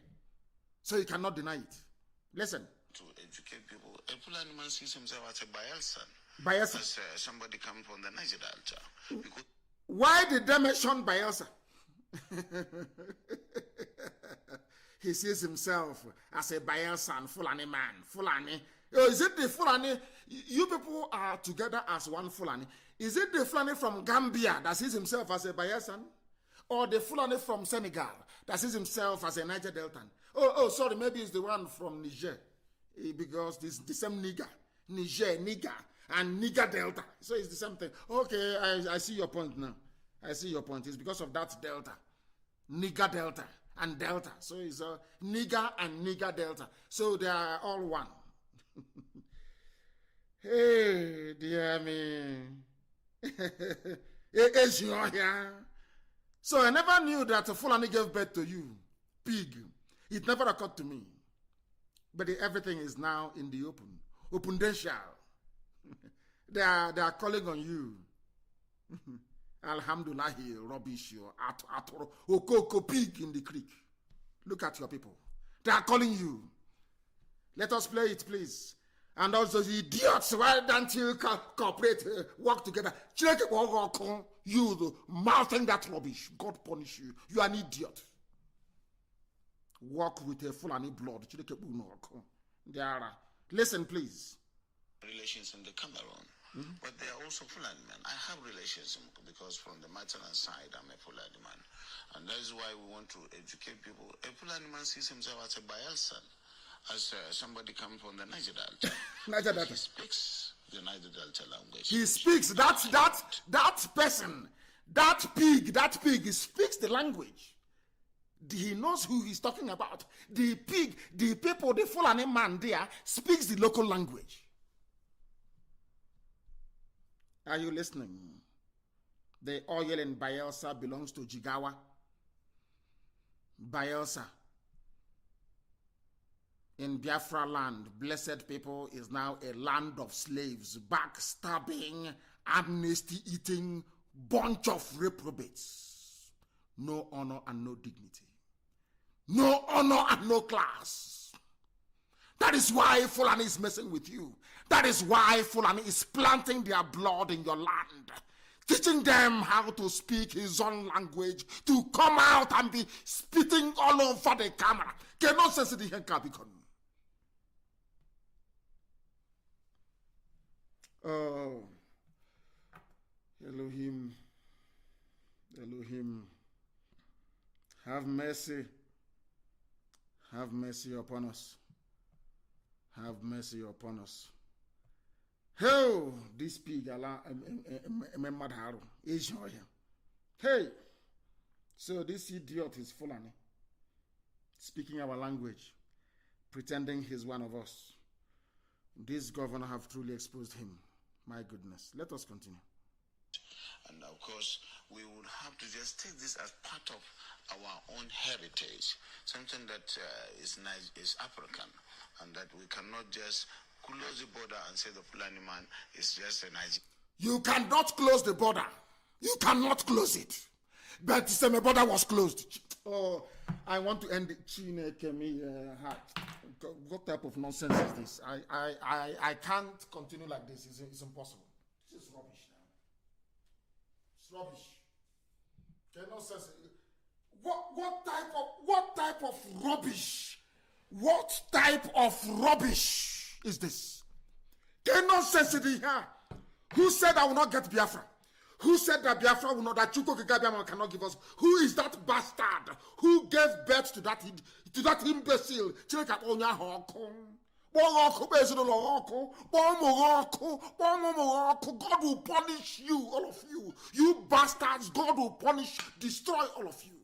So you cannot deny it. Listen. To educate people, a Fulani man sees himself as a Bayelsan. Bayelsa. As somebody come from the Niger Delta. Because why did they mention Bayelsa? He sees himself as a Bayelsan, Fulani man. Fulani. Is it the Fulani? You people are together as one Fulani. Is it the Fulani from Gambia that sees himself as a Bayelsan? Or the Fulani from Senegal that sees himself as a Niger Deltan? Oh, sorry, maybe it's the one from Niger. Because it's the same nigger. Niger, nigger, and Niger Delta. So it's the same thing. Okay, I see your point now. I see your point. It's because of that Delta. Nigger Delta and Delta. So it's nigger and nigger Delta. So they are all one. Hey, dear me. So I never knew that Fulani gave birth to you. Pig. It never occurred to me. But everything is now in the open. Opendential. They are calling on you. Alhamdulillah, rubbish, Okoko pig in the creek. Look at your people. They are calling you. Let us play it, please. And also the idiots, why don't you cooperate, work together? You, the mouthing that rubbish. God punish you. You are an idiot. Walk with a Fulani blood. Listen, please. relations in the Cameroon, but they are also Fulani men. I have relations because from the maternal side, I'm a Fulani man. And that is why we want to educate people. A Fulani man sees himself as a Bayelsan, as somebody coming from the Niger Delta. Niger Delta. He speaks the Niger Delta language. He speaks, that person, that pig, he speaks the language. He knows who he's talking about. The pig, the people, the Fulani man there speaks the local language. Are you listening? The oil in Bayelsa belongs to Jigawa. Bayelsa in Biafra land, blessed people, is now a land of slaves, backstabbing, amnesty-eating bunch of reprobates. No honor and no dignity. No honor and no class. That is why Fulani is messing with you. That is why Fulani is planting their blood in your land, teaching them how to speak his own language, to come out and be spitting all over the camera. Cannot sense the Henkabikon. Oh, Elohim, Elohim, have mercy. Have mercy upon us. Have mercy upon us. Oh, this pig, hey, so this idiot is Fulani, speaking our language, pretending he's one of us. This governor have truly exposed him. My goodness. Let us continue. And of course, we would have to just take this as part of our own heritage, something that is African, and that we cannot just close the border and say the Fulani man is just a Nigerian. You cannot close the border. You cannot close it. But the border was closed. Oh, I want to end it. What type of nonsense is this? I can't continue like this. It's impossible. This is rubbish now. It's rubbish. Cannot sense it. What type of rubbish? What type of rubbish is this? Cannot sense it here. Who said I will not get Biafra? Who said that Biafra will not, that Chuko Kikabiama cannot give us? Who is that bastard who gave birth to that imbecile? God will punish you, all of you. You bastards, God will punish, destroy all of you.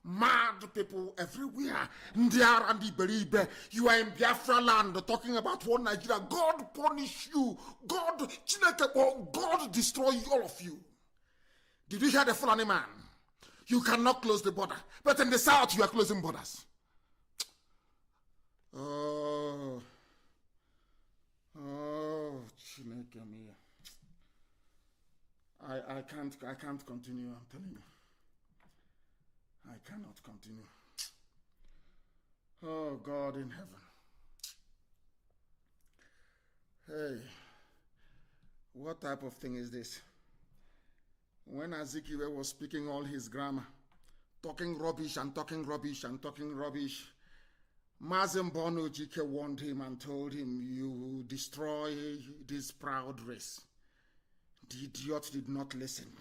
Mad people everywhere. Ndiara and Iberibe. You are in Biafra land talking about one Nigeria. God punish you. God, God destroy all of you. Did you hear the Fulani man? You cannot close the border. But in the south, you are closing borders. Oh, Chineke mia. I can't continue, I'm telling you. I cannot continue. Oh, God in heaven. Hey, what type of thing is this? When Azikiwe was speaking all his grammar, talking rubbish and talking rubbish and talking rubbish, Mazem Bono Jike warned him and told him, you destroy this proud race. The idiot did not listen.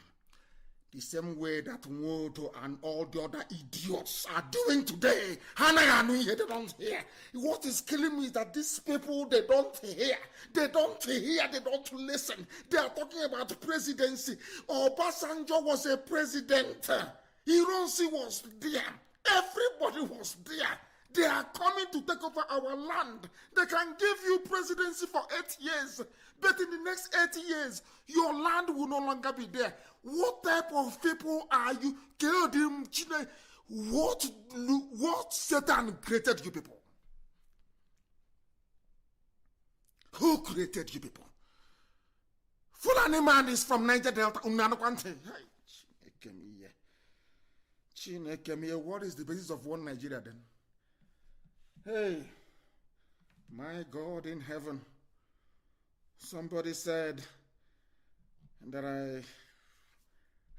The same way that Nwodo and all the other idiots are doing today. They don't hear. What is killing me is that these people, they don't hear. They don't hear. They don't listen. They are talking about presidency. Obasanjo was a president. Ironsi was there. Everybody was there. They are coming to take over our land. They can give you presidency for 8 years. But in the next 8 years, your land will no longer be there. What type of people are you? What Satan created you people? Who created you people? Fulani man is from Niger Delta. What is the basis of one Nigeria then? Hey, my God in heaven. Somebody said that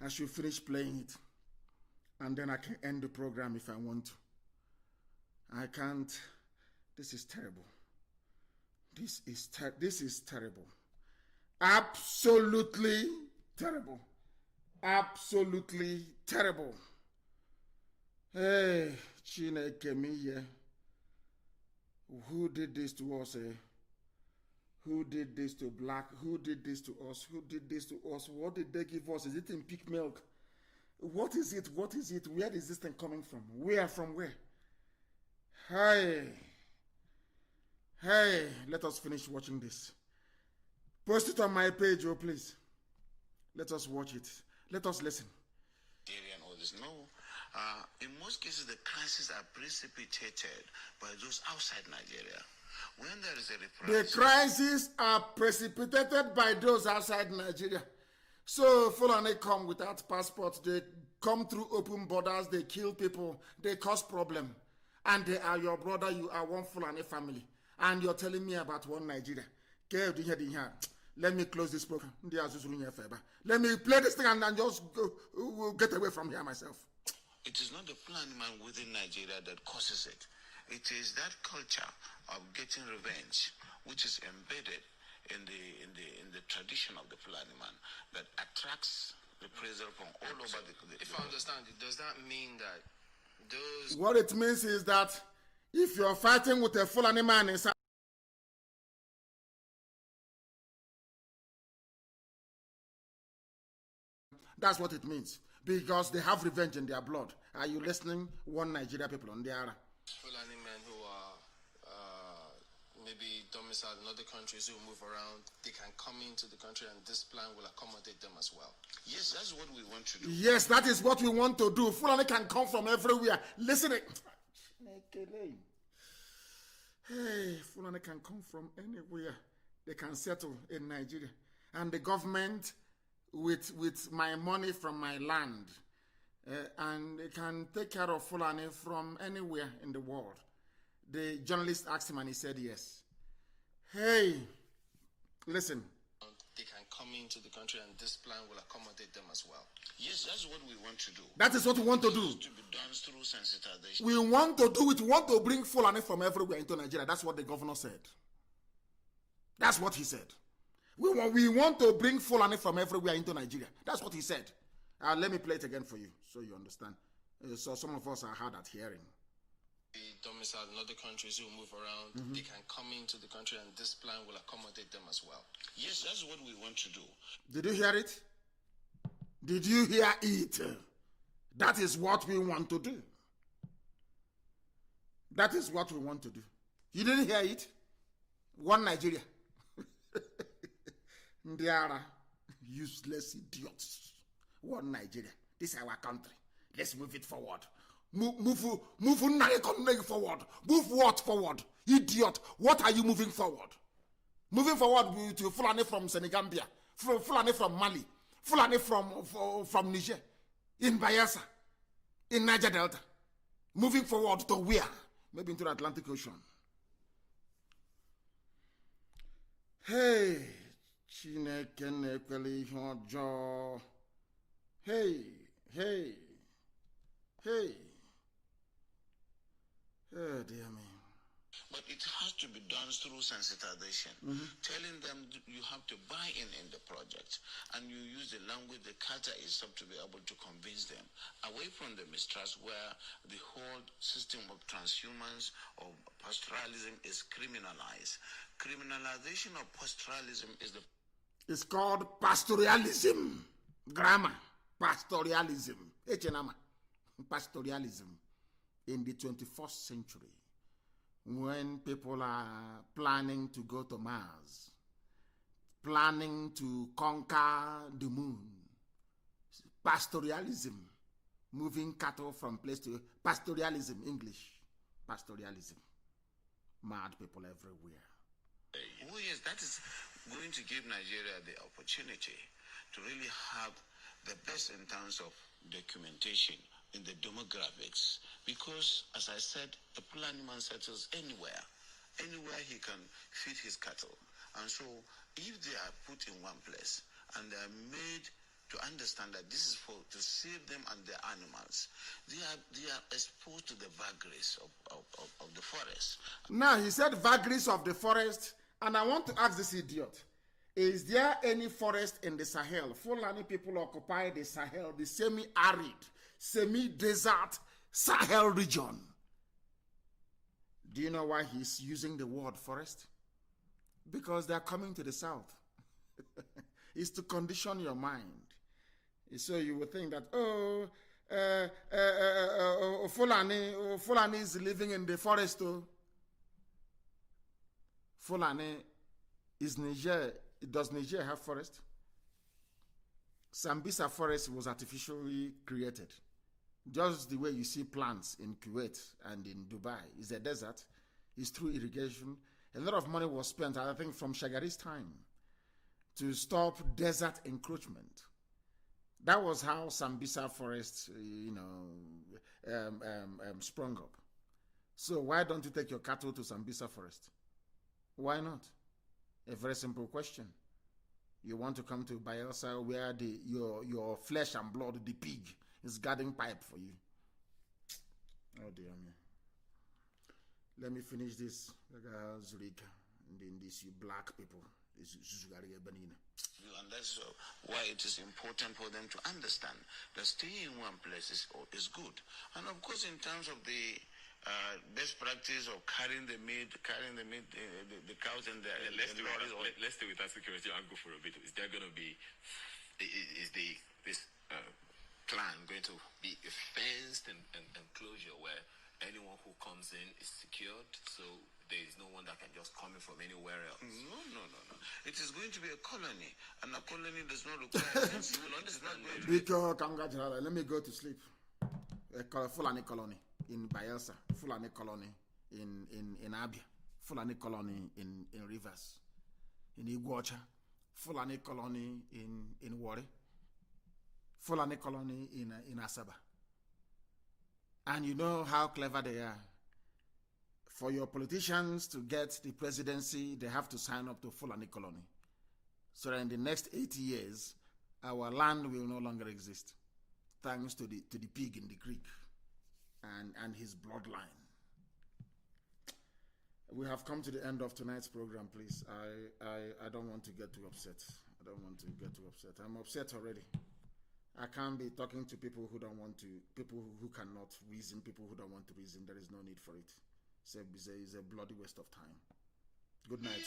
I should finish playing it and then I can end the program if I want to. I can't. This is terrible. This is terrible. Absolutely terrible. Absolutely terrible. Hey, Chineke miye. Who did this to us, eh? Who did this to black? Who did this to us? Who did this to us? What did they give us? Is it in pig milk? What is it? What is it? Where is this thing coming from? Where from where? Hey, let us finish watching this. Post it on my page, oh please. Let us watch it. Let us listen. No. In most cases, the crises are precipitated by those outside Nigeria. When there is a the crises are precipitated by those outside Nigeria. So Fulani come without passports, they come through open borders, they kill people, they cause problem. And they are your brother, you are one Fulani family. And you're telling me about one Nigeria. Let me close this program. Let me play this thing and just get away from here myself. It is not the Fulani man within Nigeria that causes it. It is that culture of getting revenge, which is embedded in the tradition of the Fulani man, that attracts reprisal from all over the If I understand it, does that mean that those... What it means is that if you're fighting with a Fulani man inside, that's what it means. Because they have revenge in their blood. Are you listening? One Nigeria people on the other. Fulani men who are maybe domiciled in other countries who move around, they can come into the country and this plan will accommodate them as well. Yes, that's what we want to do. Yes, that is what we want to do. Fulani can come from everywhere. Listen. Hey, Fulani can come from anywhere. They can settle in Nigeria. And the government, with my money from my land, and they can take care of Fulani from anywhere in the world. The journalist asked him and he said yes. Hey, listen. They can come into the country and this plan will accommodate them as well. Yes, that's what we want to do. That is what we want to do. To be done through sensitization. We want to do it. We want to bring Fulani from everywhere into Nigeria. That's what the governor said. That's what he said. We want to bring Fulani from everywhere into Nigeria. That's what he said. Let me play it again for you so you understand. So some of us are hard at hearing. The domiciled in other countries who move around, they can come into the country and this plan will accommodate them as well. Yes, that's what we want to do. Did you hear it? Did you hear it? That is what we want to do. That is what we want to do. You didn't hear it? One Nigeria. They are useless idiots. One Nigeria. This is our country. Let's move it forward. Move forward. Move what forward? Idiot. What are you moving forward? Moving forward to Fulani from Senegambia, Fulani from Mali, Fulani from Niger, in Bayelsa, in Niger Delta. Moving forward to where? Maybe into the Atlantic Ocean. Hey, Chineke nekwele ihe ọjọọ. Hey. Oh, dear me. But it has to be done through sensitization, telling them you have to buy in the project, and you use the language the culture is up to be able to convince them, away from the mistrust where the whole system of transhumance or pastoralism is criminalized. Criminalization of pastoralism is the... It's called pastoralism. Grammar. Pastoralism. Pastoralism in the 21st century. When people are planning to go to Mars, planning to conquer the moon, pastoralism, moving cattle from place to pastoralism, English, pastoralism, mad people everywhere. Oh yes, that is going to give Nigeria the opportunity to really have the best in terms of documentation in the demographics, because as I said, the Fulani man settles anywhere he can feed his cattle. And so if they are put in one place and they are made to understand that this is to save them and their animals, they are exposed to the vagaries of the forest. Now he said vagaries of the forest, and I want to ask this idiot, is there any forest in the Sahel? Fulani people occupy the Sahel, the semi-arid, semi-desert Sahel region. Do you know why he's using the word forest? Because they're coming to the south. It's to condition your mind. So you would think that, Fulani is living in the forest. Fulani is Niger. Does Niger have forest? Sambisa forest was artificially created. Just the way you see plants in Kuwait and in Dubai. It's a desert. It's through irrigation. A lot of money was spent, I think, from Shagari's time to stop desert encroachment. That was how Sambisa forest, sprung up. So why don't you take your cattle to Sambisa forest? Why not? A very simple question. You want to come to Bayelsa where your flesh and blood, the pig, is guarding pipe for you. Oh dear me. Let me finish this. Zurika. And then this, you black people. And that's why it is important for them to understand that staying in one place is good. And of course, in terms of the best practice of carrying the cows and the let's stay with that security angle for a bit. Is there going to be this plan going to be a fenced and enclosure where anyone who comes in is secured, so there is no one that can just come in from anywhere else? No. It is going to be a colony, and a colony does not require fence. You will understand. Let me go to sleep. A Fulani colony in Bayelsa, Fulani colony in Abia, Fulani colony in Rivers, in Iguacha, Fulani colony in Warri, Fulani colony in Asaba. And you know how clever they are. For your politicians to get the presidency, they have to sign up to Fulani colony. So that in the next 80 years, our land will no longer exist, thanks to the pig in the creek and his bloodline. We have come to the end of tonight's program, please. I don't want to get too upset. I'm upset already. I can't be talking to people who don't want to, people who cannot reason, people who don't want to reason. There is no need for it. It's a bloody waste of time. Good night.